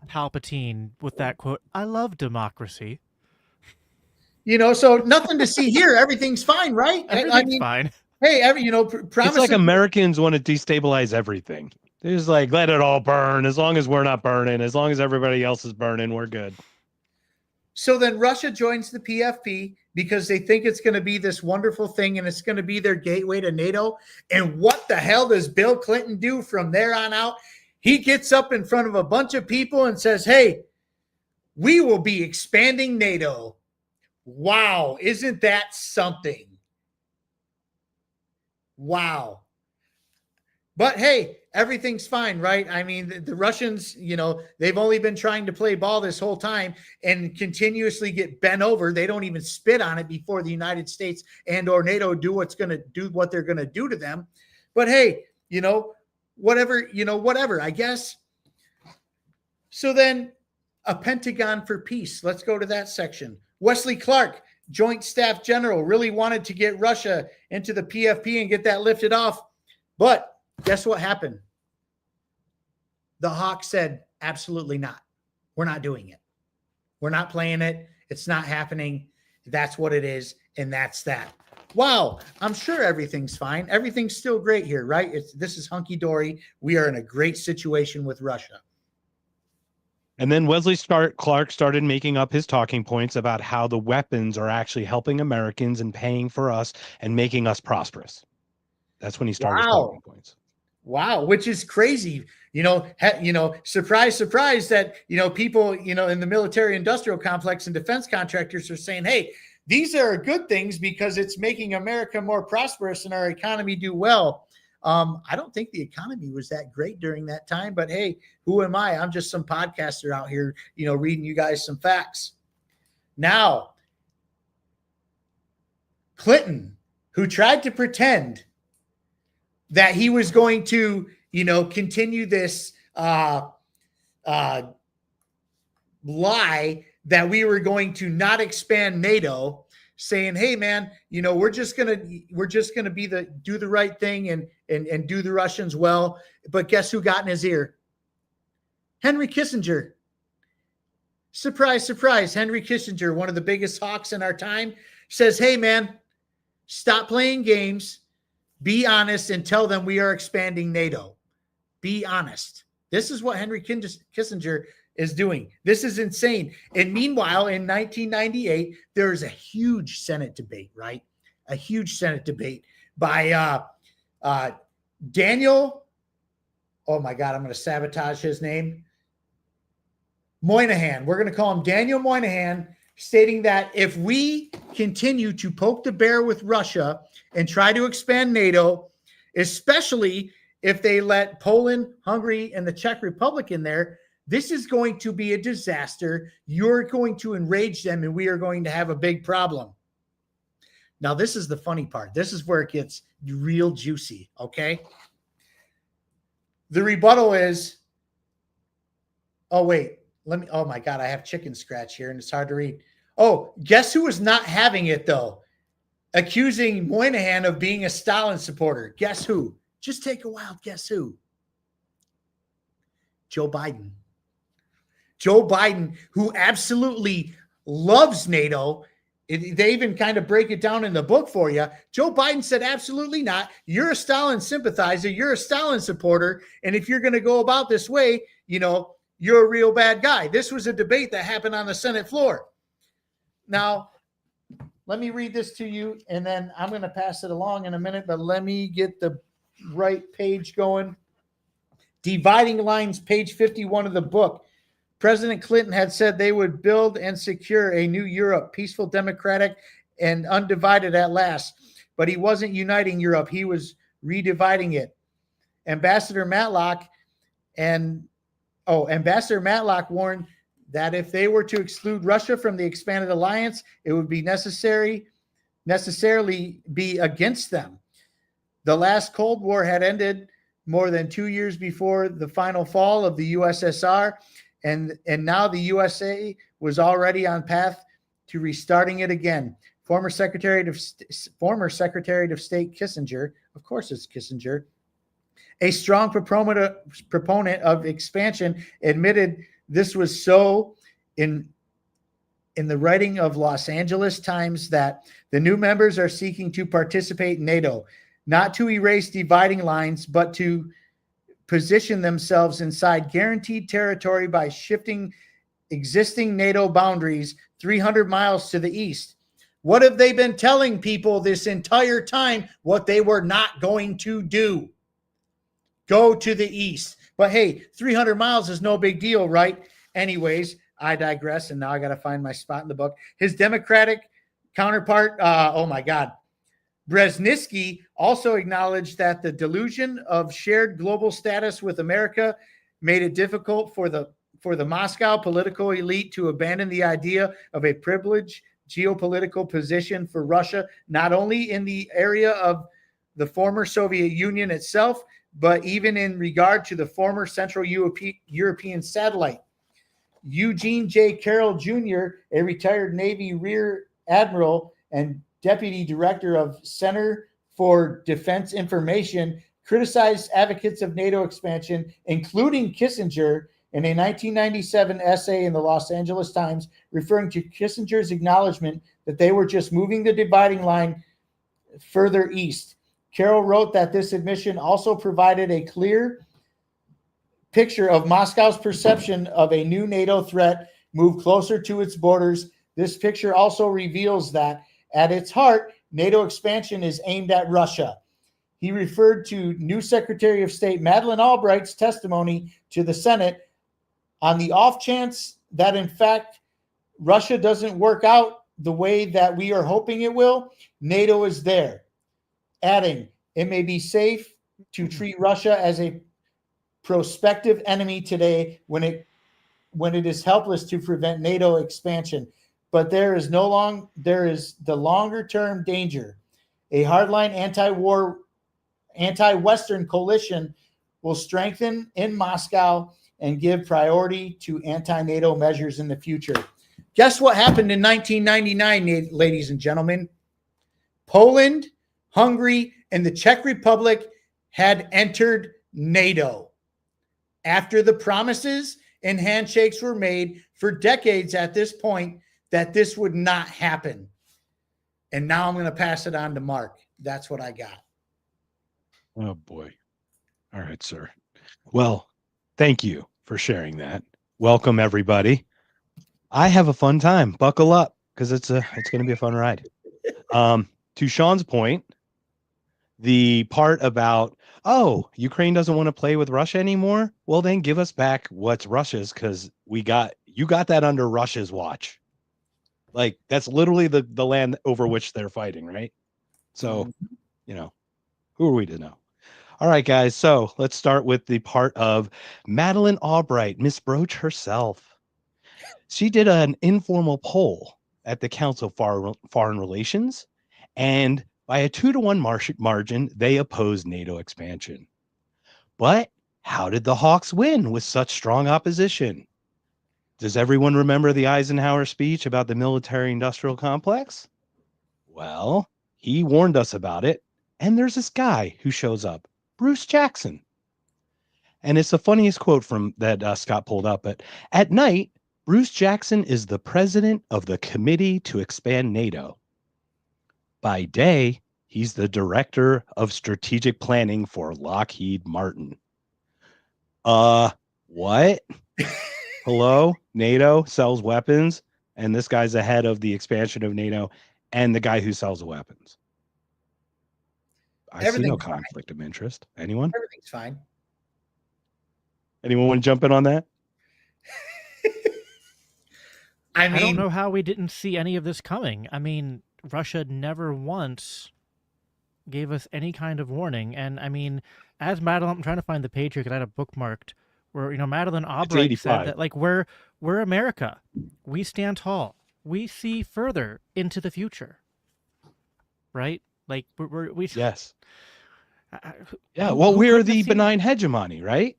Palpatine with that quote, I love democracy. So nothing to see here. Everything's fine, right? Everything's fine. Hey, it's like Americans want to destabilize everything. They're just like, let it all burn. As long as we're not burning, as long as everybody else is burning, we're good. So then Russia joins the PFP because they think it's going to be this wonderful thing and it's going to be their gateway to NATO. And what the hell does Bill Clinton do from there on out? He gets up in front of a bunch of people and says, hey, we will be expanding NATO. Wow, isn't that something? Wow. But hey, everything's fine, right? I mean, the Russians, they've only been trying to play ball this whole time and continuously get bent over. They don't even spit on it before the United States and or NATO do what they're going to do to them. But hey, whatever, I guess. So then a Pentagon for peace. Let's go to that section. Wesley Clark, Joint Staff General, really wanted to get Russia into the PFP and get that lifted off. But guess what happened? The Hawk said, absolutely not. We're not doing it. We're not playing it. It's not happening. That's what it is. And that's that. Wow. I'm sure everything's fine. Everything's still great here, right? This is hunky-dory. We are in a great situation with Russia. And then Wesley Clark started making up his talking points about how the weapons are actually helping Americans and paying for us and making us prosperous. That's when he started his talking points. Wow, which is crazy. Surprise, surprise that, people, in the military industrial complex and defense contractors are saying, hey, these are good things because it's making America more prosperous and our economy do well. I don't think the economy was that great during that time, but hey, who am I? I'm just some podcaster out here, reading you guys some facts. Now, Clinton, who tried to pretend that he was going to, continue this lie that we were going to not expand NATO, saying, hey man, we're just gonna do the right thing and do the Russians well. But guess who got in his ear? Henry Kissinger. Surprise, surprise. Henry Kissinger, one of the biggest hawks in our time, says, hey man, stop playing games, be honest, and tell them we are expanding NATO. Be honest. This is what Henry Kissinger is doing. This is insane. And meanwhile, in 1998, there is a huge Senate debate, right? A huge Senate debate by Daniel, oh my God, I'm going to sabotage his name. Moynihan. We're going to call him Daniel Moynihan, stating that if we continue to poke the bear with Russia and try to expand NATO, especially if they let Poland, Hungary, and the Czech Republic in there, this is going to be a disaster. You're going to enrage them, and we are going to have a big problem. Now, this is the funny part. This is where it gets real juicy, okay? The rebuttal is, oh, wait. Oh, my God, I have chicken scratch here, and it's hard to read. Oh, guess who was not having it, though? Accusing Moynihan of being a Stalin supporter. Guess who? Just take a wild guess who? Joe Biden. Joe Biden, who absolutely loves NATO. They even kind of break it down in the book for you. Joe Biden said, absolutely not. You're a Stalin sympathizer. You're a Stalin supporter. And if you're going to go about this way, you're a real bad guy. This was a debate that happened on the Senate floor. Now, let me read this to you, and then I'm going to pass it along in a minute, but let me get the right page going. Dividing Lines, page 51 of the book. President Clinton had said they would build and secure a new Europe, peaceful, democratic, and undivided at last. But he wasn't uniting Europe. He was redividing it. Ambassador Matlock warned that if they were to exclude Russia from the expanded alliance, it would be necessarily be against them. The last Cold War had ended more than 2 years before the final fall of the USSR, and now the USA was already on path to restarting it again. Former Secretary of State Kissinger, of course it's Kissinger, a strong proponent of expansion, admitted this was so in the writing of Los Angeles Times that the new members are seeking to participate in NATO, not to erase dividing lines, but to position themselves inside guaranteed territory by shifting existing NATO boundaries 300 miles to the east. What have they been telling people this entire time? What they were not going to do. Go to the east. But hey, 300 miles is no big deal, right? Anyways, I digress, and now I got to find my spot in the book. His Democratic counterpart, Brzezinski, also acknowledged that the delusion of shared global status with America made it difficult for the Moscow political elite to abandon the idea of a privileged geopolitical position for Russia, not only in the area of the former Soviet Union itself, but even in regard to the former Central European satellite. Eugene J. Carroll Jr., a retired Navy Rear Admiral and Deputy Director of Center for Defense Information, criticized advocates of NATO expansion, including Kissinger, in a 1997 essay in the Los Angeles Times, referring to Kissinger's acknowledgement that they were just moving the dividing line further east. Carroll wrote that this admission also provided a clear picture of Moscow's perception of a new NATO threat move closer to its borders. This picture also reveals that at its heart, NATO expansion is aimed at Russia. he referred to new Secretary of State Madeleine Albright's testimony to the Senate on the off chance that, in fact, Russia doesn't work out the way that we are hoping it will. NATO is there, adding, it may be safe to treat Russia as a prospective enemy today when it is helpless to prevent NATO expansion. But there is the longer term danger. A hardline anti-Western coalition will strengthen in Moscow and give priority to anti-NATO measures in the future. Guess what happened in 1999, ladies and gentlemen? Poland, Hungary, and the Czech Republic had entered NATO after the promises and handshakes were made for decades at this point that this would not happen. And now I'm going to pass it on to Mark. That's what I got. Oh, boy. All right, sir. Well, thank you for sharing that. Welcome, everybody. I have a fun time. Buckle up, because it's going to be a fun ride. To Shawn's point, the part about, oh, Ukraine doesn't want to play with Russia anymore. Well, then give us back what's Russia's, because you got that under Russia's watch. Like, that's literally the land over which they're fighting, right? So, who are we to know? All right, guys. So let's start with the part of Madeleine Albright, Miss Broach herself. She did an informal poll at the Council of Foreign Relations, and by a 2-to-1 margin, they opposed NATO expansion. But how did the Hawks win with such strong opposition? Does everyone remember the Eisenhower speech about the military-industrial complex? Well, he warned us about it, and there's this guy who shows up, Bruce Jackson. And it's the funniest quote from that Scott pulled up. But at night, Bruce Jackson is the president of the Committee to Expand NATO. By day, he's the director of strategic planning for Lockheed Martin. What? Hello? NATO sells weapons, and this guy's the head of the expansion of NATO and the guy who sells the weapons. I see no conflict of interest. Anyone? Everything's fine. Anyone want to jump in on that? I don't know how we didn't see any of this coming. I mean, Russia never once gave us any kind of warning. And I mean, as Madeleine, I'm trying to find the page here because I had it bookmarked where, Madeleine Albright said that, like, we're America. We stand tall. We see further into the future. Right? Like, we yes. Yeah. Well, we're the benign hegemony, right?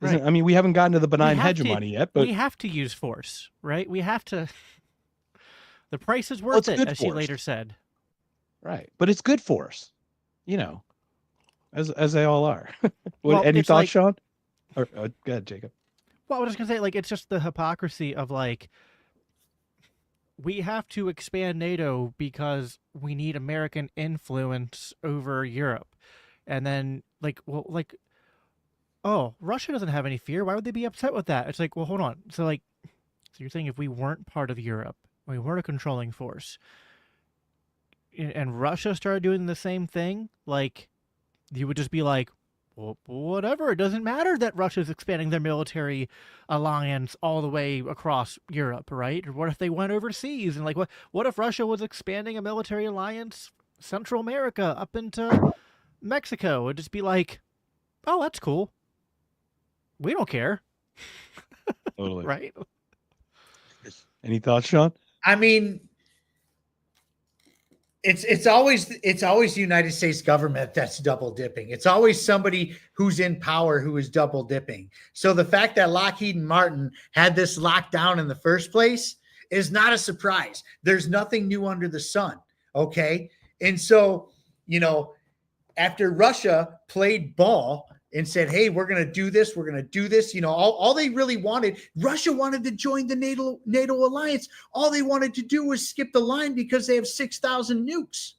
Right. I mean, we haven't gotten to the benign hegemony yet, but we have to use force, right? We have to. The price is worth it, as she later said. Right, but it's good force, as they all are. Any thoughts, Shawn? Or go ahead, Jacob. Well, I was just gonna say, like, it's just the hypocrisy of, like, we have to expand NATO because we need American influence over Europe, and then, oh, Russia doesn't have any fear. Why would they be upset with that? It's like, well, hold on. So you're saying if we weren't part of Europe, we weren't a controlling force, and Russia started doing the same thing, like, you would just be like, well, whatever. It doesn't matter that Russia's expanding their military alliance all the way across Europe, right? Or what if they went overseas? And, like, what if Russia was expanding a military alliance Central America up into Mexico? It'd just be like, oh, that's cool. We don't care. Totally. Right? Any thoughts, Shawn? I mean, it's always the United States government that's double dipping. It's always somebody who's in power who is double dipping. So the fact that Lockheed Martin had this locked down in the first place is not a surprise. There's nothing new under the sun. Okay. And so, after Russia played ball and said, hey, we're going to do this. We're going to do this. All they really wanted, Russia wanted to join the NATO alliance. All they wanted to do was skip the line because they have 6,000 nukes.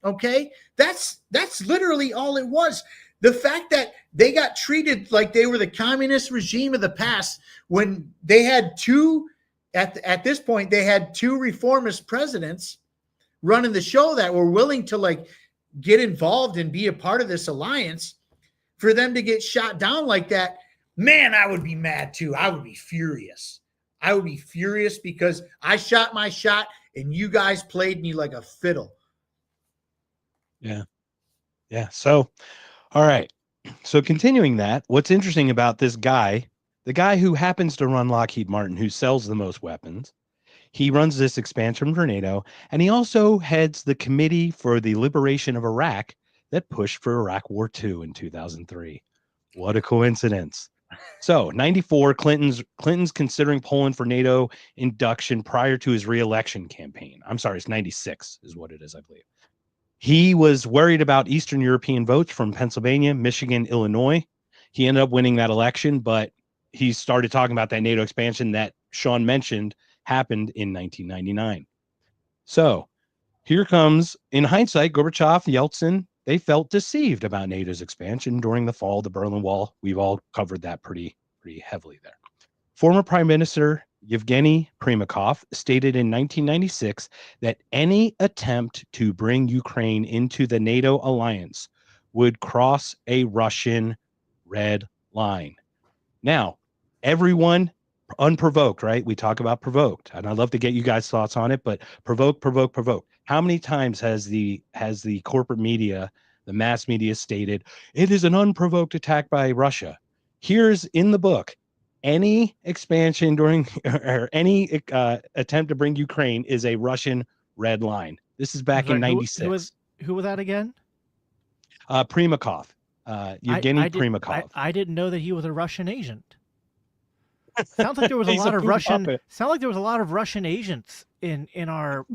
Okay. That's literally all it was. The fact that they got treated like they were the communist regime of the past when they had at this point, they had two reformist presidents running the show that were willing to, like, get involved and be a part of this alliance, for them to get shot down like that, man, I would be mad too. I would be furious. I would be furious because I shot my shot and you guys played me like a fiddle. Yeah. Yeah. So, all right. So continuing that, what's interesting about this guy, the guy who happens to run Lockheed Martin, who sells the most weapons, he runs this expansion for NATO, and he also heads the Committee for the Liberation of Iraq that pushed for Iraq War II in 2003. What a coincidence. So 94, Clinton's considering Poland for NATO induction prior to his re-election campaign. I'm sorry, it's 96 is what it is, I believe. He was worried about Eastern European votes from Pennsylvania, Michigan, Illinois. He ended up winning that election, but he started talking about that NATO expansion that Shawn mentioned happened in 1999. So here comes, in hindsight, Gorbachev, Yeltsin, they felt deceived about NATO's expansion during the fall of the Berlin Wall. We've all covered that pretty heavily there. Former Prime Minister Yevgeny Primakov stated in 1996 that any attempt to bring Ukraine into the NATO alliance would cross a Russian red line. Now, everyone unprovoked, right? We talk about provoked, and I'd love to get you guys' thoughts on it, but provoke. How many times has the corporate media, the mass media stated it is an unprovoked attack by Russia? Here's in the book, any expansion during or any attempt to bring Ukraine is a Russian red line. This is back in 96. Who was that again? Primakov, Yevgeny Primakov. I didn't know that he was a Russian agent. Sounds like there was a lot of Russian. Puppet. Sounds like there was a lot of Russian agents in our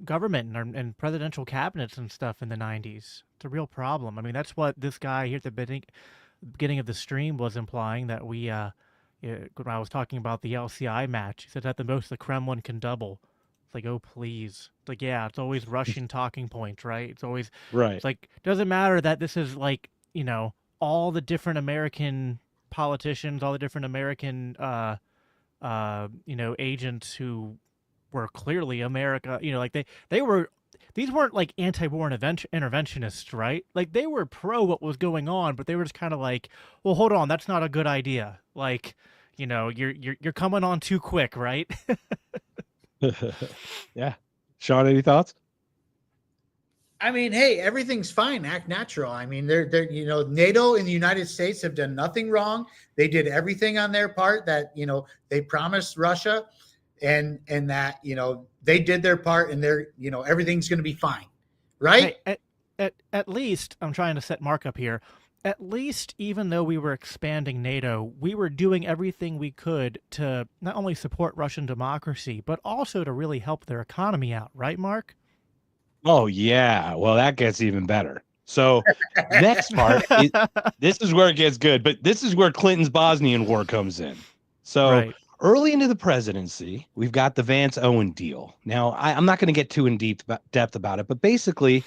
government and presidential cabinets and stuff in the 90s. It's a real problem. I mean, that's what this guy here at the beginning of the stream was implying, that we when I was talking about the LCI match, he said at the most the Kremlin can double. It's like, oh please. It's like, yeah, it's always Russian talking points, right? It's always right. It's like, doesn't matter that this is like, all the different American politicians, all the different American, agents who were clearly America, like these weren't like anti-war interventionists, right? Like they were pro what was going on, but they were just kind of like, well, hold on, that's not a good idea. Like, you're coming on too quick, right? Yeah. Shawn, any thoughts? I mean, hey, everything's fine. Act natural. I mean, they're NATO and the United States have done nothing wrong. They did everything on their part that, they promised Russia and that, they did their part and they're, everything's going to be fine. Right. Hey, at least I'm trying to set Mark up here. At least, even though we were expanding NATO, we were doing everything we could to not only support Russian democracy, but also to really help their economy out. Right, Mark? Oh, yeah. Well, that gets even better. So next part, this is where it gets good, but this is where Clinton's Bosnian War comes in. So early into the presidency, we've got the Vance-Owen deal. Now, I'm not going to get too in depth about it, but basically,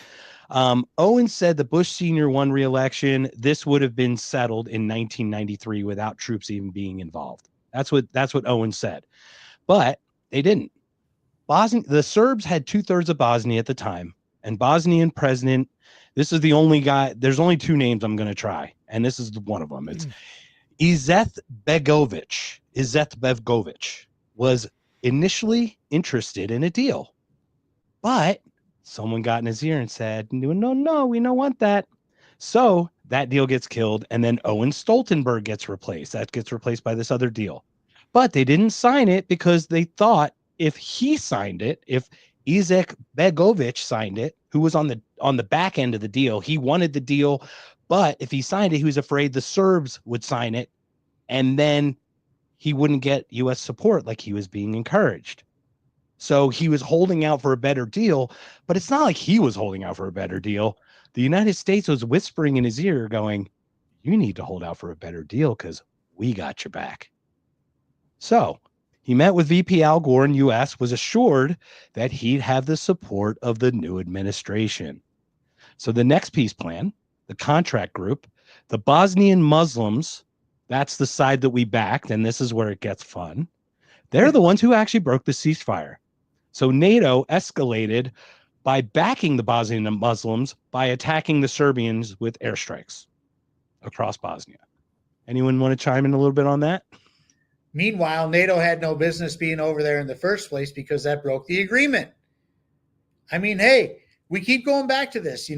Owen said the Bush Sr. won re-election. This would have been settled in 1993 without troops even being involved. That's what Owen said. But they didn't. The Serbs had 2/3 of Bosnia at the time, and Bosnian president, this is the only guy, there's only two names I'm going to try, and this is one of them. It's Izetbegovic. Izetbegovic was initially interested in a deal, but someone got in his ear and said, no, we don't want that. So that deal gets killed, and then Owen Stoltenberg gets replaced. That gets replaced by this other deal. But they didn't sign it because they thought if he signed it, if Izetbegovic signed it, who was on the back end of the deal, he wanted the deal, but if he signed it, he was afraid the Serbs would sign it, and then he wouldn't get U.S. support like he was being encouraged. So he was holding out for a better deal, but it's not like he was holding out for a better deal. The United States was whispering in his ear going, you need to hold out for a better deal because we got your back. So he met with VP Al Gore in U.S., was assured that he'd have the support of the new administration. So the next peace plan, the contract group, the Bosnian Muslims, that's the side that we backed, and this is where it gets fun. They're the ones who actually broke the ceasefire. So NATO escalated by backing the Bosnian Muslims by attacking the Serbians with airstrikes across Bosnia. Anyone want to chime in a little bit on that? Meanwhile, NATO had no business being over there in the first place because that broke the agreement. I mean, hey, we keep going back to this,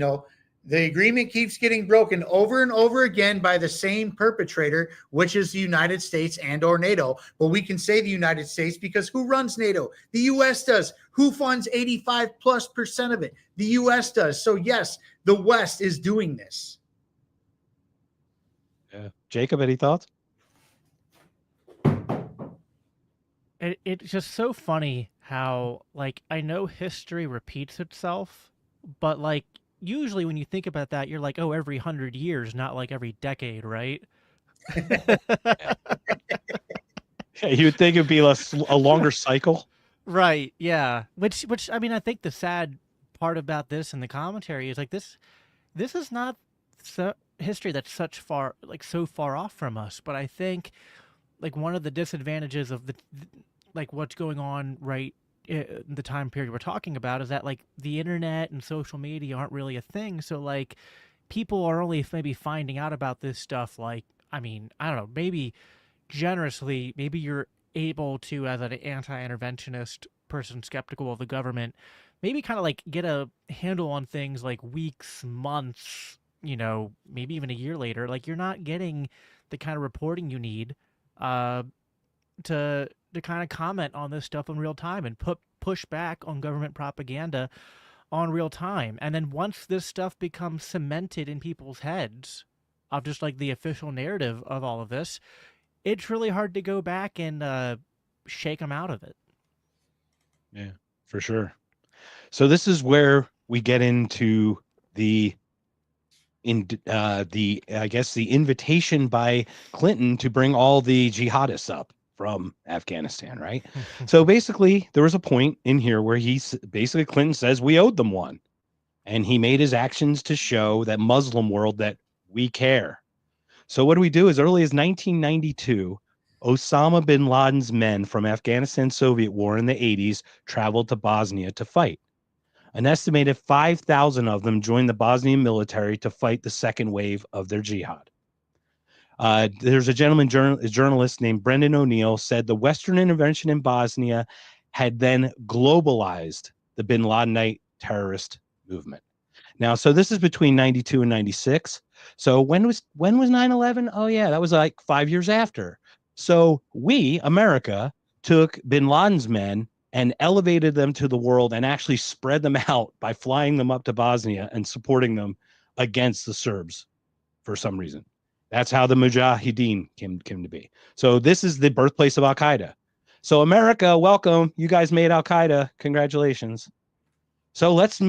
the agreement keeps getting broken over and over again by the same perpetrator, which is the United States and or NATO. But we can say the United States because who runs NATO? The U.S. does. Who funds 85+% of it? The U.S. does. So yes, the West is doing this. Yeah. Jacob, any thoughts? It's just so funny how, like, I know history repeats itself, but, like, usually when you think about that, you're like, oh, every 100 years, not like every decade, right? Yeah, you would think it'd be a longer cycle. Right, yeah. Which I mean, I think the sad part about this in the commentary is like this is not history that's so far off from us, but I think like one of the disadvantages of like what's going on right in the time period we're talking about is that like the internet and social media aren't really a thing, so like people are only maybe finding out about this stuff like, I mean, I don't know, maybe generously, maybe you're able to, as an anti-interventionist person skeptical of the government, maybe kind of like get a handle on things like weeks, months, maybe even a year later. Like you're not getting the kind of reporting you need to kind of comment on this stuff in real time and push back on government propaganda on real time. And then once this stuff becomes cemented in people's heads of just like the official narrative of all of this, it's really hard to go back and shake them out of it. Yeah, for sure. So this is where we get into the invitation by Clinton to bring all the jihadists up from Afghanistan, right? So basically, there was a point in here where Clinton says we owed them one, and he made his actions to show that Muslim world that we care. So what do we do? As early as 1992, Osama bin Laden's men from Afghanistan Soviet War in the 80s traveled to Bosnia to fight. An estimated 5,000 of them joined the Bosnian military to fight the second wave of their jihad. There's a journalist named Brendan O'Neill said the Western intervention in Bosnia had then globalized the bin Ladenite terrorist movement. Now, so this is between 92 and 96. So when was 9/11? Oh yeah, that was like 5 years after. So we, America, took bin Laden's men and elevated them to the world and actually spread them out by flying them up to Bosnia and supporting them against the Serbs for some reason. That's how the Mujahideen came to be. So this is the birthplace of Al-Qaeda. So America, welcome. You guys made Al-Qaeda. Congratulations. So let's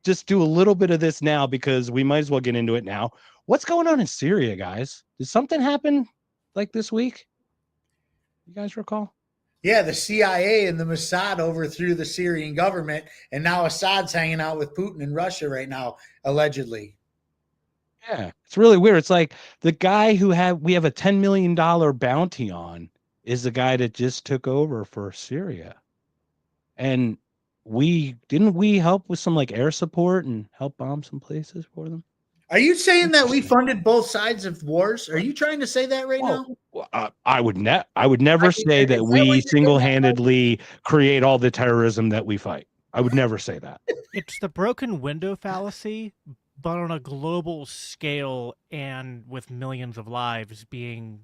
just do a little bit of this now because we might as well get into it now. What's going on in Syria, guys? Did something happen like this week? You guys recall? Yeah, the CIA and the Mossad overthrew the Syrian government, and now Assad's hanging out with Putin in Russia right now, allegedly. Yeah, it's really weird. It's like the guy we have a $10 million bounty on is the guy that just took over for Syria. And didn't we help with some like air support and help bomb some places for them? Are you saying that we funded both sides of wars? Are you trying to say that right now? I would never say that we single-handedly create all the terrorism that we fight. I would never say that. It's the broken window fallacy, but on a global scale and with millions of lives being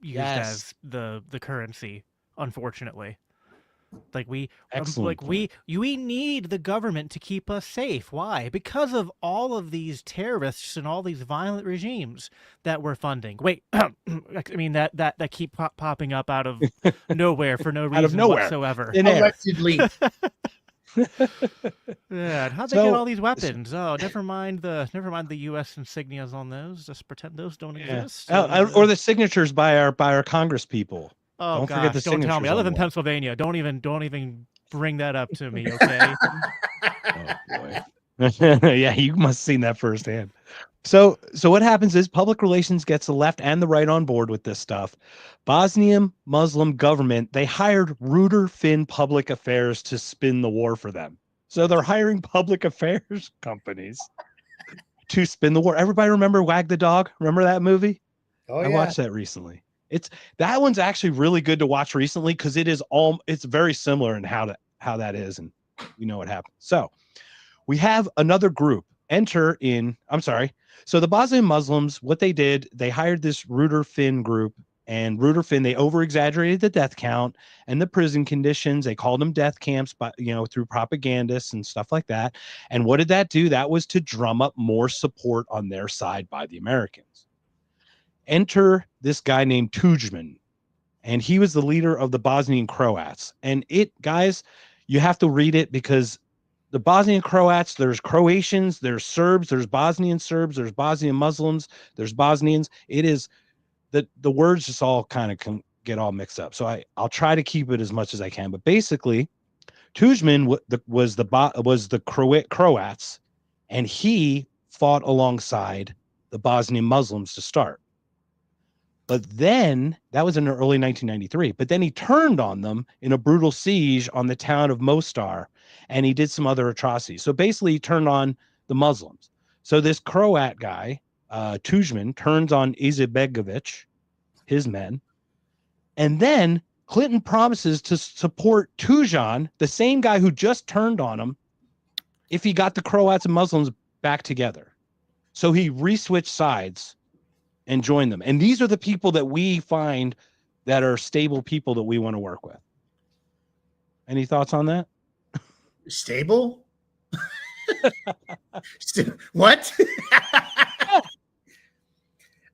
used as the currency, unfortunately. Like we need the government to keep us safe. Why? Because of all of these terrorists and all these violent regimes that we're funding. Wait, I mean that keep popping up out of nowhere for no reason whatsoever. Allegedly. Yeah, how'd they get all these weapons? Oh, never mind the U.S. insignias on those. Just pretend those don't exist. Or the signatures by our Congress people. Oh, forget the signatures. Don't tell me. I live in Pennsylvania. Don't even bring that up to me, okay? Oh boy. Yeah, you must have seen that firsthand. So what happens is public relations gets the left and the right on board with this stuff. Bosnian Muslim government, they hired Reuter Finn Public Affairs to spin the war for them. So they're hiring public affairs companies to spin the war. Everybody remember Wag the Dog? Remember that movie? Oh, I yeah. watched that recently. That one's actually really good to watch recently because it's very similar in how that is, and you know what happened. So we have another group So the Bosnian Muslims, what they did, they hired this Reuter Finn group, and Reuter Finn, they over-exaggerated the death count and the prison conditions. They called them death camps, but through propagandists and stuff like that. And what did that do? That was to drum up more support on their side by the Americans. Enter this guy named Tudjman, and he was the leader of the Bosnian Croats. And guys, you have to read it because the Bosnian Croats, there's Croatians, there's Serbs, there's Bosnian Muslims, there's Bosnians. It is the words just all kind of get all mixed up. So I'll try to keep it as much as I can. But basically, Tudjman was the Croats, and he fought alongside the Bosnian Muslims to start. But then that was in early 1993. But then he turned on them in a brutal siege on the town of Mostar, and he did some other atrocities. So basically, he turned on the Muslims. So this Croat guy, Tudjman, turns on Izetbegovic, his men, and then Clinton promises to support Tudjman, the same guy who just turned on him, if he got the Croats and Muslims back together. So he re-switched sides and join them. And these are the people that we find that are stable people that we want to work with. Any thoughts on that? Stable? What?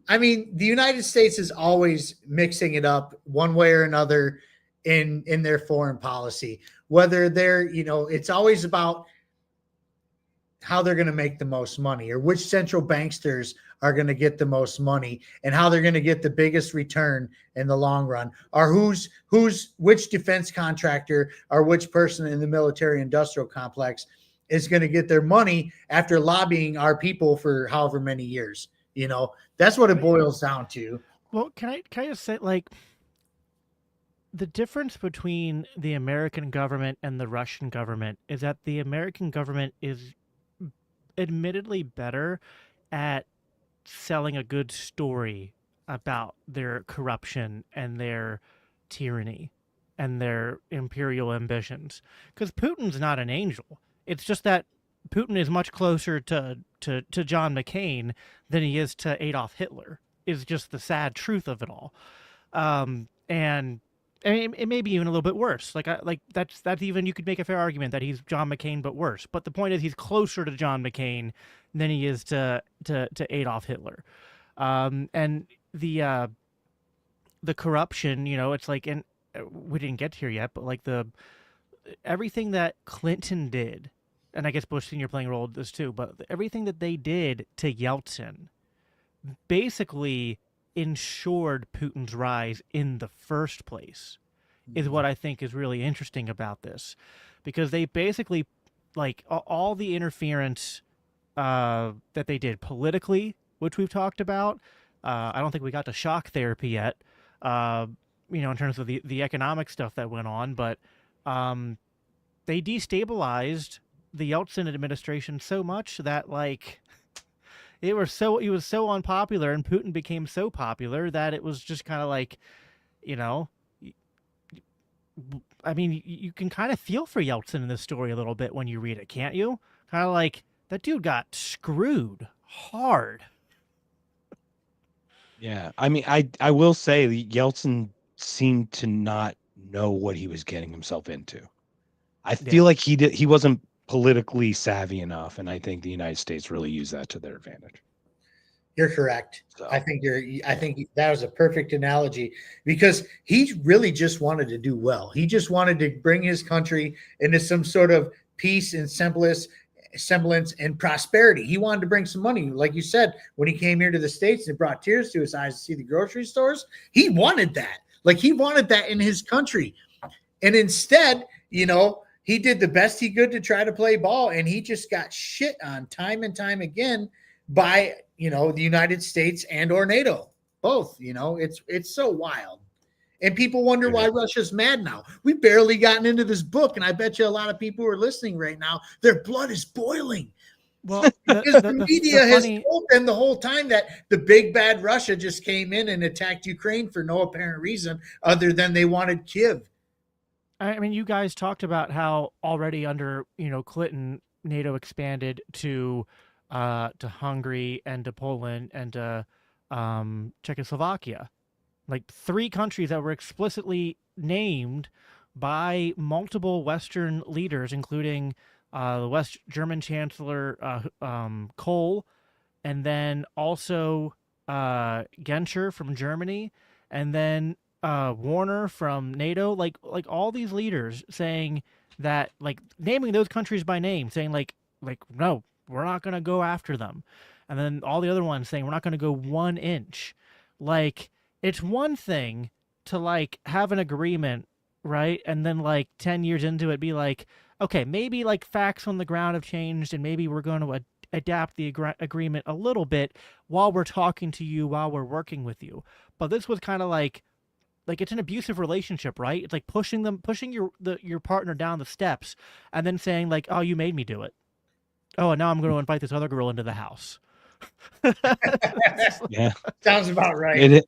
I mean, the United States is always mixing it up one way or another in their foreign policy. Whether they're, it's always about how they're going to make the most money, or which central banksters are going to get the most money, and how they're going to get the biggest return in the long run, or which defense contractor or which person in the military industrial complex is going to get their money after lobbying our people for however many years. That's what it boils down to. Well, can I just say, like, the difference between the American government and the Russian government is that the American government is admittedly better at selling a good story about their corruption and their tyranny and their imperial ambitions. Because Putin's not an angel. It's just that Putin is much closer to John McCain than he is to Adolf Hitler, is just the sad truth of it all. And I mean, it may be even a little bit worse. Like that's even, you could make a fair argument that he's John McCain but worse. But the point is, he's closer to John McCain than he is to Adolf Hitler. And the corruption, it's like, and we didn't get here yet, but like everything that Clinton did, and I guess Bush Sr. playing a role in this too, but everything that they did to Yeltsin basically ensured Putin's rise in the first place, is what I think is really interesting about this. Because they basically, like, all the interference that they did politically, which we've talked about, I don't think we got to shock therapy yet, in terms of the economic stuff that went on, but they destabilized the Yeltsin administration so much that, like, he was so unpopular, and Putin became so popular that it was just kind of like, I mean, you can kind of feel for Yeltsin in this story a little bit when you read it, can't you? Kind of like, that dude got screwed hard. Yeah, I mean, I will say Yeltsin seemed to not know what he was getting himself into. I feel like he wasn't politically savvy enough, and I think the United States really used that to their advantage. You're correct. So. I think that was a perfect analogy, because he really just wanted to do well. He just wanted to bring his country into some sort of peace and semblance and prosperity. He wanted to bring some money. Like you said, when he came here to the States, it brought tears to his eyes to see the grocery stores. He wanted that. Like, he wanted that in his country. And instead, he did the best he could to try to play ball, and he just got shit on time and time again by the United States and or NATO, both. It's so wild. And people wonder why Russia's mad now. We've barely gotten into this book, and I bet you a lot of people who are listening right now, their blood is boiling. Well, because the media has told them the whole time that the big bad Russia just came in and attacked Ukraine for no apparent reason other than they wanted Kyiv. I mean, you guys talked about how already under Clinton, NATO expanded to Hungary and to Poland and to Czechoslovakia, like 3 countries that were explicitly named by multiple Western leaders, including the West German Chancellor Kohl, and then also Genscher from Germany, and then Warner from NATO, like all these leaders saying that, like naming those countries by name, saying like no, we're not going to go after them, and then all the other ones saying we're not going to go 1 inch. Like, it's one thing to like have an agreement, right, and then like 10 years into it be like, okay, maybe like facts on the ground have changed and maybe we're going to adapt the agreement a little bit while we're talking to you, while we're working with you. But this was kind of like it's an abusive relationship, right? It's like pushing your partner down the steps and then saying like, oh, you made me do it. Oh, and now I'm going to invite this other girl into the house. Yeah. Sounds about right.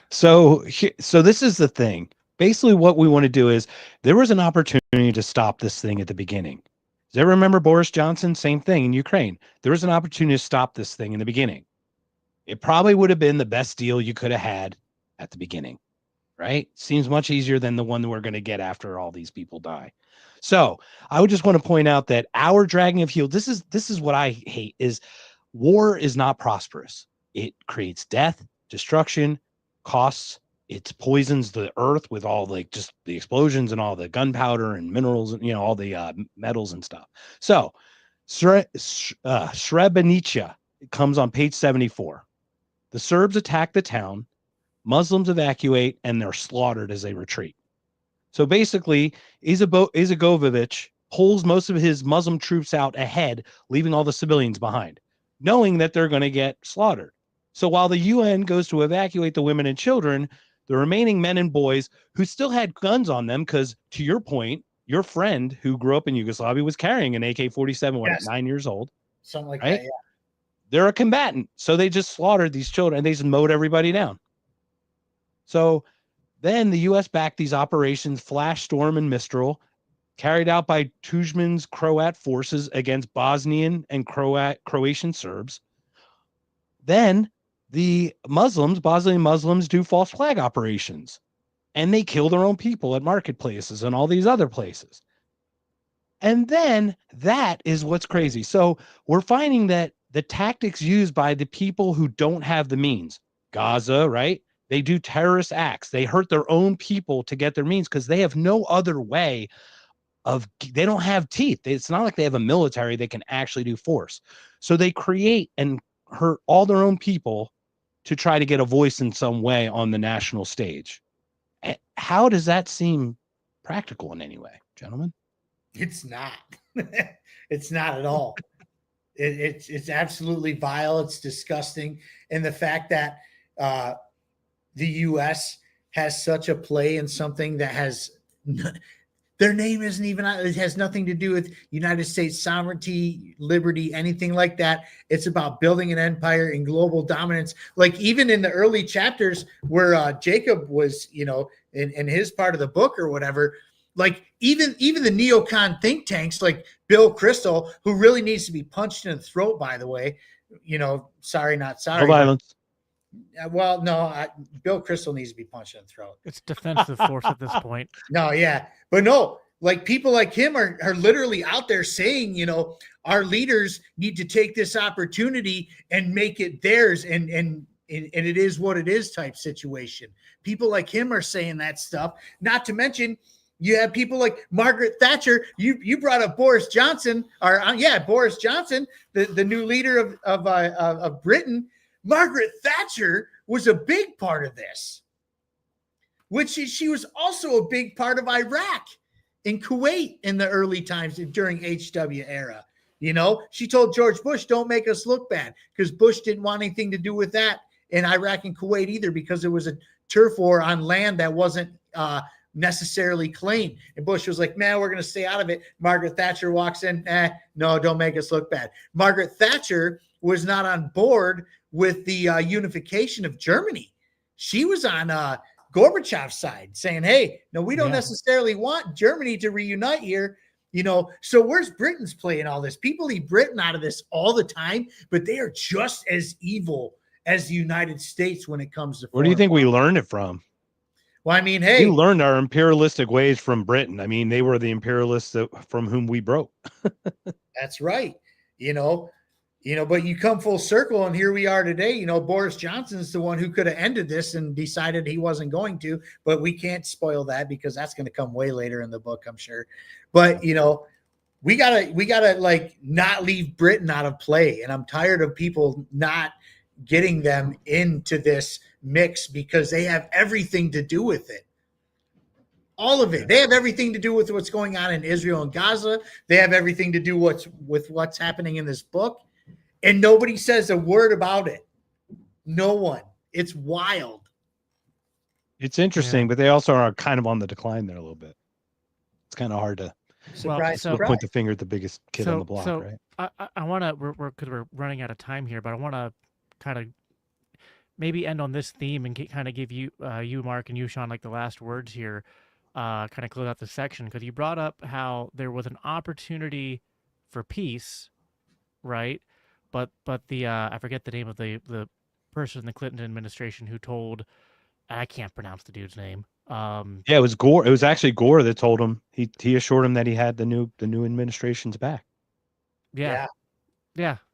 So this is the thing. Basically, what we want to do is there was an opportunity to stop this thing at the beginning. Does everyone remember Boris Johnson? Same thing in Ukraine. There was an opportunity to stop this thing in the beginning. It probably would have been the best deal you could have had at the beginning, right? Seems much easier than the one that we're going to get after all these people die. So I would just want to point out that our dragging of heels, this is what I hate, is war is not prosperous. It creates death, destruction, costs. It poisons the earth with all like just the explosions and all the gunpowder and minerals and all the metals and stuff. So Srebrenica comes on page 74. The Serbs attack the town, Muslims evacuate, and they're slaughtered as they retreat. So basically, Izetbegovic pulls most of his Muslim troops out ahead, leaving all the civilians behind, knowing that they're going to get slaughtered. So while the UN goes to evacuate the women and children, the remaining men and boys who still had guns on them, because to your point, your friend who grew up in Yugoslavia was carrying an AK-47 when 9 years old. Something like right? that, yeah. They're a combatant. So they just slaughtered these children and they just mowed everybody down. So then the U.S. backed these operations Flash Storm and Mistral, carried out by Tudjman's Croat forces against Bosnian and Croatian Serbs. Then the Bosnian Muslims do false flag operations, and they kill their own people at marketplaces and all these other places. And then that is what's crazy. So we're finding that the tactics used by the people who don't have the means, Gaza, right? They do terrorist acts. They hurt their own people to get their means because they have no other way they don't have teeth. It's not like they have a military that can actually do force. So they create and hurt all their own people to try to get a voice in some way on the national stage. How does that seem practical in any way, gentlemen? It's not. It's not at all. It's absolutely vile. It's disgusting. And the fact that the U.S. has such a play in something that has their name isn't even, it has nothing to do with United States sovereignty, liberty, anything like that. It's about building an empire and global dominance. Like even in the early chapters where Jacob was, in his part of the book or whatever, like even the neocon think tanks like Bill Kristol, who really needs to be punched in the throat, by the way, sorry, not sorry. No violence. Well, no, Bill Kristol needs to be punched in the throat. It's defensive force at this point. No, yeah. But no, like people like him are literally out there saying, our leaders need to take this opportunity and make it theirs. And it is what it is type situation. People like him are saying that stuff. Not to mention, you have people like Margaret Thatcher. You brought up Boris Johnson, Boris Johnson, the new leader of Britain. Margaret Thatcher was a big part of this, which she was also a big part of Iraq and Kuwait in the early times during HW era. You know, she told George Bush, don't make us look bad, because Bush didn't want anything to do with that in Iraq and Kuwait either, because it was a turf war on land that wasn't necessarily claimed. And Bush was like, man, we're going to stay out of it. Margaret Thatcher walks in. No, don't make us look bad. Margaret Thatcher was not on board with the unification of Germany. She was on Gorbachev's side saying, hey, no, we don't necessarily want Germany to reunite here. You know, so where's Britain's play in all this? People leave Britain out of this all the time, but they are just as evil as the United States when it comes to Where do you think we learned it from? Well, I mean, hey, we learned our imperialistic ways from Britain. I mean, they were the imperialists from whom we broke. That's right. You know, but you come full circle, and here we are today. You know, Boris Johnson's the one who could have ended this and decided he wasn't going to, but we can't spoil that because that's going to come way later in the book, I'm sure. But, you know, we gotta like not leave Britain out of play. And I'm tired of people not getting them into this mix because they have everything to do with it. All of it. They have everything to do with what's going on in Israel and Gaza. They have everything to do with what's happening in this book. And nobody says a word about it. No one. It's wild. It's interesting, but they also are kind of on the decline there a little bit. It's kind of hard to point the finger at the biggest kid on the block, right? I want to, because we're running out of time here, but I want to kind of maybe end on this theme and kind of give you, you, Mark, and you, Shawn, like the last words here, kind of close out the section, because you brought up how there was an opportunity for peace, right? But the I forget the name of the person in the Clinton administration who told, I can't pronounce the dude's name. It was Gore. It was actually Gore that told him. He assured him that he had the new administration's back. Yeah.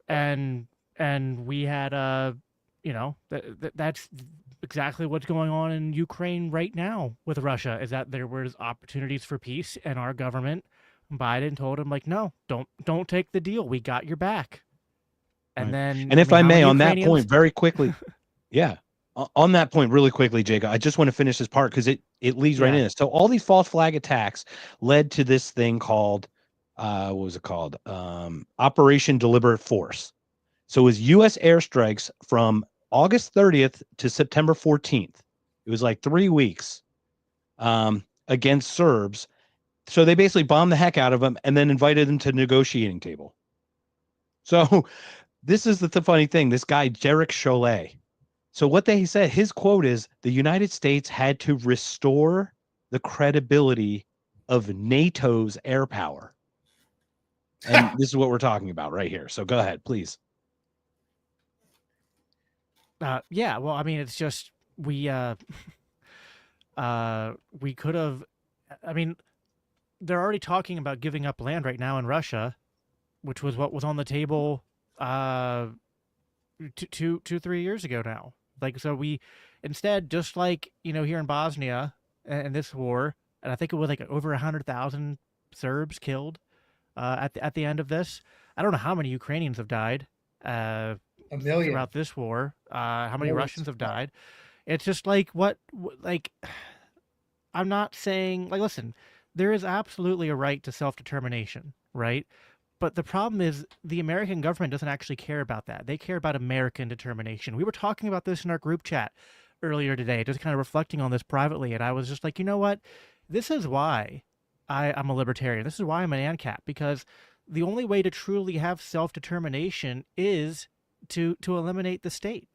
And we had you know, that's exactly what's going on in Ukraine right now with Russia, is that there was opportunities for peace, and our government, Biden, told him, like, no, don't take the deal. We got your back. And then, and if I may, on that point, very quickly, on that point, really quickly, Jacob, I just want to finish this part because it leads right in. So all these false flag attacks led to this thing called, what was it called? Operation Deliberate Force. So it was U.S. airstrikes from August 30th to September 14th. It was like 3 weeks against Serbs. So they basically bombed the heck out of them and then invited them to the negotiating table. So this is the funny thing. This guy, Derek Chollet. So what they said, his quote is, the United States had to restore the credibility of NATO's air power. And this is what we're talking about right here. So go ahead, please. Yeah, well, I mean, it's just, we could have, I mean, they're already talking about giving up land right now in Russia, which was what was on the table 3 years ago now. Like, so we instead, just like, you know, here in Bosnia and this war, and I think it was like over 100,000 Serbs killed at the end of this. I don't know how many Ukrainians have died 1 million throughout this war. How many Russians have died? It's just like, like, I'm not saying, like, listen, there is absolutely a right to self-determination, right? But the problem is the American government doesn't actually care about that. They care about American determination. We were talking about this in our group chat earlier today, just kind of reflecting on this privately. And I was just like, you know what? This is why I'm a libertarian. This is why I'm an ANCAP, because the only way to truly have self-determination is to eliminate the state.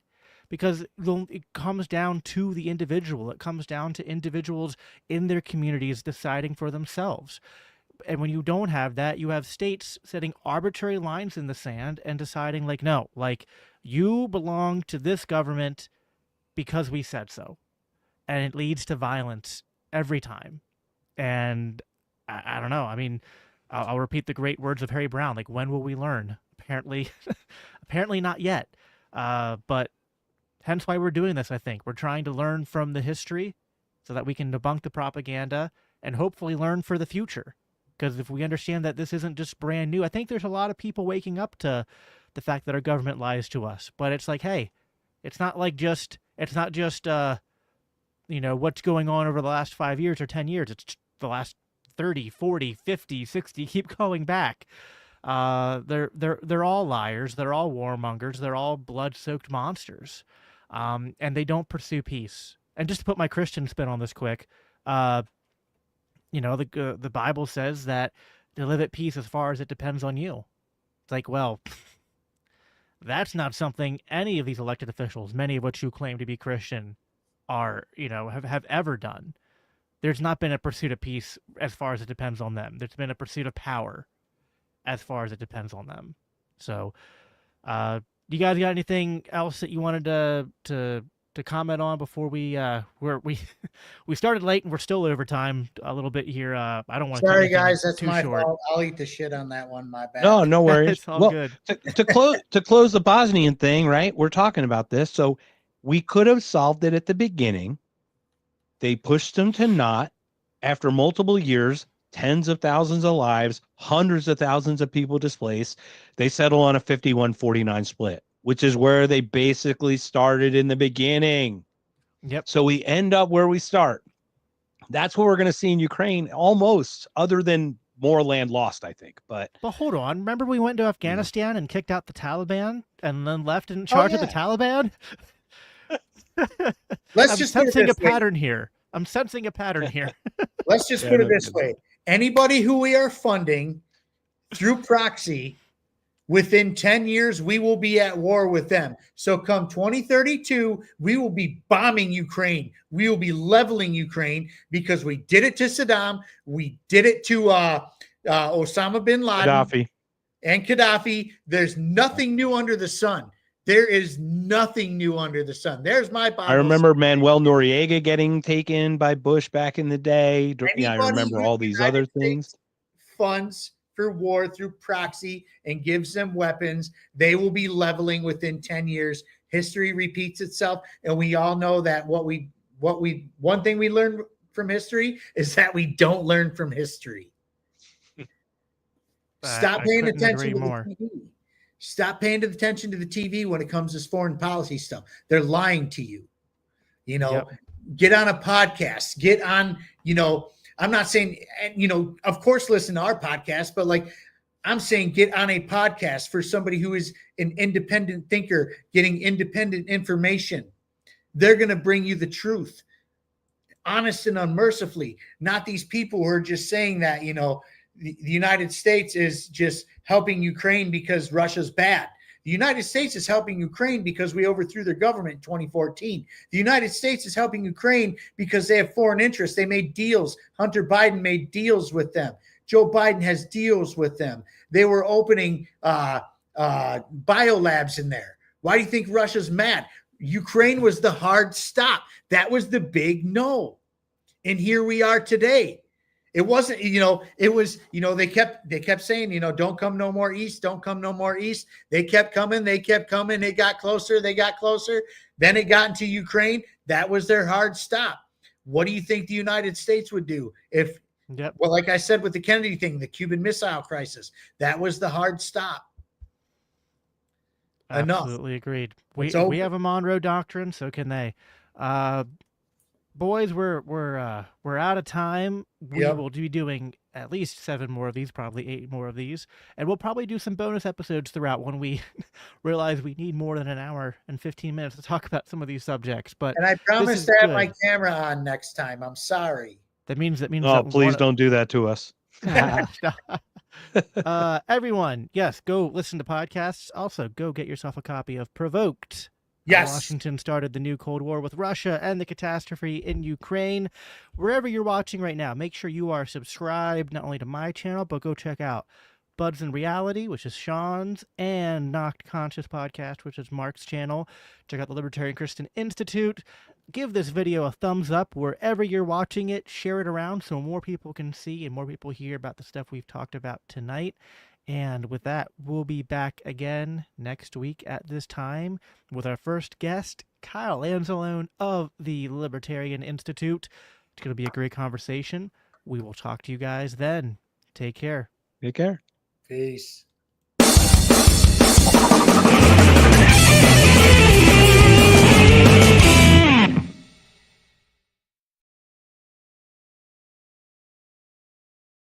Because it comes down to the individual. It comes down to individuals in their communities deciding for themselves. And when you don't have that, you have states setting arbitrary lines in the sand and deciding, like, no, like, you belong to this government because we said so. And it leads to violence every time. And I don't know. I mean, I'll repeat the great words of Harry Brown. Like, when will we learn? Apparently not yet. But hence why we're doing this, I think. We're trying to learn from the history so that we can debunk the propaganda and hopefully learn for the future. Because if we understand that this isn't just brand new, I think there's a lot of people waking up to the fact that our government lies to us. But it's like, hey, it's not just, you know, what's going on over the last 5 years or 10 years. It's the last 30, 40, 50, 60, keep going back. They're all liars. They're all warmongers. They're all blood-soaked monsters, and they don't pursue peace. And just to put my Christian spin on this quick, the Bible says that to live at peace as far as it depends on you. It's like, well, that's not something any of these elected officials, many of which you claim to be Christian, have ever done. There's not been a pursuit of peace as far as it depends on them. There's been a pursuit of power as far as it depends on them. So, you guys got anything else that you wanted to comment on before we started late and we're still over time a little bit here. I don't want to. Sorry, guys, that's too my short. fault. I'll eat the shit on that one. My bad. No worries. It's all good. To close the Bosnian thing, right? We're talking about this, so we could have solved it at the beginning. They pushed them to naught after multiple years, tens of thousands of lives, hundreds of thousands of people displaced. They settle on a 51-49 split, which is where they basically started in the beginning. Yep. So we end up where we start. That's what we're going to see in Ukraine, almost, other than more land lost, I think. But hold on. Remember we went to Afghanistan and kicked out the Taliban and then left in charge of the Taliban? I'm sensing a pattern here. Let's just put it this way. Anybody who we are funding through proxy, within 10 years, we will be at war with them. So come 2032, we will be bombing Ukraine. We will be leveling Ukraine because we did it to Saddam. We did it to Osama bin Laden and Gaddafi. There's nothing new under the sun. There is nothing new under the sun. There's my Bible. I remember Manuel Noriega getting taken by Bush back in the day. I remember all these other things. Funds for war through proxy and gives them weapons, they will be leveling within 10 years. History repeats itself, and we all know that one thing we learned from history is that we don't learn from history. Stop paying attention to the TV. Stop paying attention to the TV when it comes to foreign policy stuff. They're lying to you. Get on a podcast. Get on, I'm not saying, of course, listen to our podcast, but I'm saying get on a podcast for somebody who is an independent thinker, getting independent information. They're going to bring you the truth, honest and unmercifully, not these people who are just saying that, the United States is just helping Ukraine because Russia's bad. The United States is helping Ukraine because we overthrew their government in 2014. The United States is helping Ukraine because they have foreign interests. They made deals. Hunter Biden made deals with them. Joe Biden has deals with them. They were opening biolabs in there. Why do you think Russia's mad? Ukraine was the hard stop. That was the big no. And here we are today. It wasn't, it was, they kept saying, don't come no more east, don't come no more east. They kept coming. They got closer. Then it got into Ukraine. That was their hard stop. What do you think the United States would do if, well, like I said, with the Kennedy thing, the Cuban Missile Crisis, that was the hard stop. Absolutely agreed. We have a Monroe Doctrine, so can they. Boys, we're out of time. We will be doing at least 7 more of these, probably 8 more of these, and we'll probably do some bonus episodes throughout when we realize we need more than an hour and 15 minutes to talk about some of these subjects. And I promise to have my camera on next time. I'm sorry. That means. Oh, please don't do that to us. Everyone, yes, go listen to podcasts. Also, go get yourself a copy of Provoked. Yes. Washington started the new Cold War with Russia and the catastrophe in Ukraine. Wherever you're watching right now, make sure you are subscribed not only to my channel, but go check out Buds in Reality, which is Shawn's, and Knocked Conscious Podcast, which is Mark's channel. Check out the Libertarian Christian Institute. Give this video a thumbs up wherever you're watching it. Share it around so more people can see and more people hear about the stuff we've talked about tonight. And with that, we'll be back again next week at this time with our first guest, Kyle Anzalone of the Libertarian Institute. It's going to be a great conversation. We will talk to you guys then. Take care. Take care. Peace.